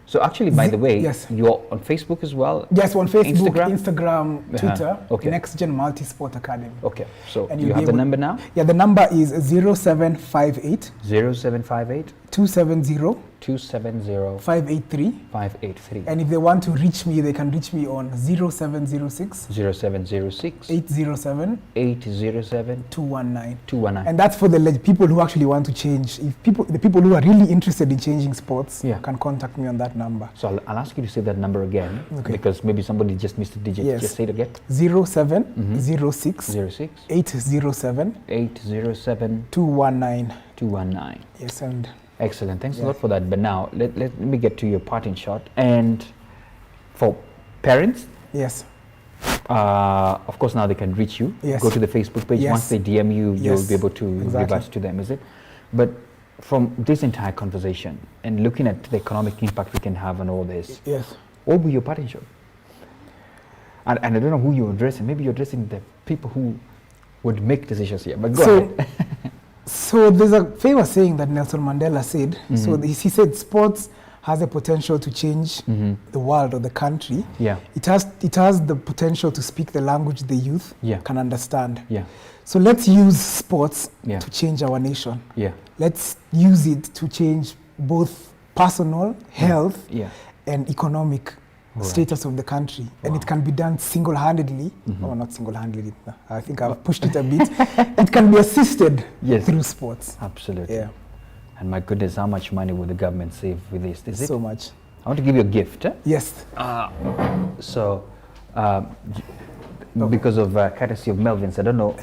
so actually, by the way, you're on Facebook as well? Yes, on Facebook, Instagram, Twitter, Okay. Next Gen Multi-Sport Academy. Okay, so And you have the number now? Yeah, the number is 0758 0758 270 270 583. 583. And if they want to reach me, they can reach me on 0706 0706 807 807 219. 219. And that's for the people who actually want to change. If the people who are really interested in changing sports can contact me on that number. So I'll ask you to say that number again, because maybe somebody just missed a digit. Yes. Just say it again. 0706 06 807 807 219. 219. Yes, and excellent. Thanks a lot for that. But now let me get to your parting shot. And for parents, of course, now they can reach you. Go to the Facebook page. Once they DM you, you'll be able to revert to them, is it? But from this entire conversation and looking at the economic impact we can have on all this, what will be your parting shot? And I don't know who you're addressing. Maybe you're addressing the people who would make decisions here. But go ahead. So there's a famous saying that Nelson Mandela said. So he said sports has the potential to change the world or the country. It has the potential to speak the language the youth can understand. So let's use sports to change our nation. Let's use it to change both personal health and economic status of the country. And it can be done single-handedly. Oh, not single-handedly. I think I've pushed it a bit. It can be assisted through sports. Absolutely. And my goodness, how much money will the government save with this? Is it? So much. I want to give you a gift. Yes. Because of courtesy of Melvin's, I don't know,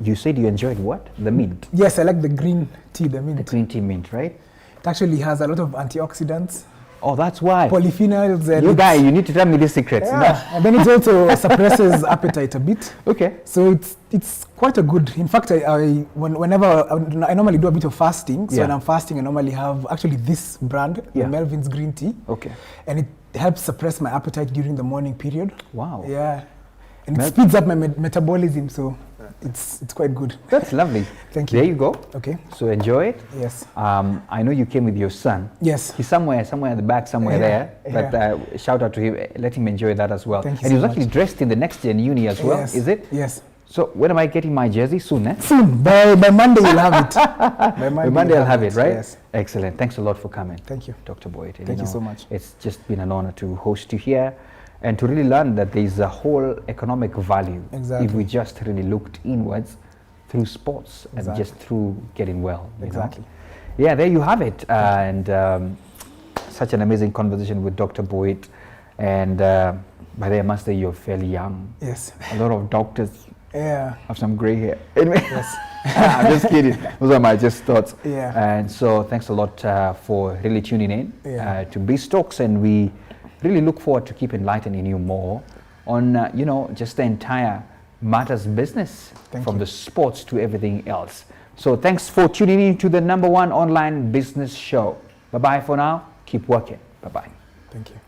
you said you enjoyed what? The mint? Yes, I like the green tea, the mint. The green tea mint, right? It actually has a lot of antioxidants. Oh, that's why. Polyphenols. And you guy, you need to tell me the secrets. And then it also suppresses appetite a bit. Okay. So it's quite a good. In fact, whenever I normally do a bit of fasting. So when I'm fasting, I normally have actually this brand, the Melvin's green tea. Okay. And it helps suppress my appetite during the morning period. Wow. Yeah. And it speeds up my metabolism, so it's quite good. That's lovely. Thank you. There you go. Okay. So enjoy it. Yes. I know you came with your son. Yes. He's somewhere at the back, somewhere there. But shout out to him. Let him enjoy that as well. Thank you and he was so actually dressed in the Next Gen uni as well. Is it? Yes. So when am I getting my jersey? Soon, eh? Soon. By Monday you'll have it. By Monday I'll have it, right? Yes. Excellent. Thanks a lot for coming. Thank you. Dr. Boit. Thank you so much. It's just been an honor to host you here. and to really learn that there's a whole economic value Exactly. if we just really looked inwards through sports and just through getting well. Exactly. Yeah, there you have it. And such an amazing conversation with Dr. Boit. And by the way, I must say you're fairly young. Yes. A lot of doctors have some gray hair. Anyway, Yes. I'm just kidding. Those are my just thoughts. Yeah. And so thanks a lot for really tuning in to Beast Talks, and we really look forward to keep enlightening you more on just the entire matters business from the sports to everything else. So thanks for tuning in to the #1 online business show. Bye bye for now. Keep working. Bye bye. Thank you.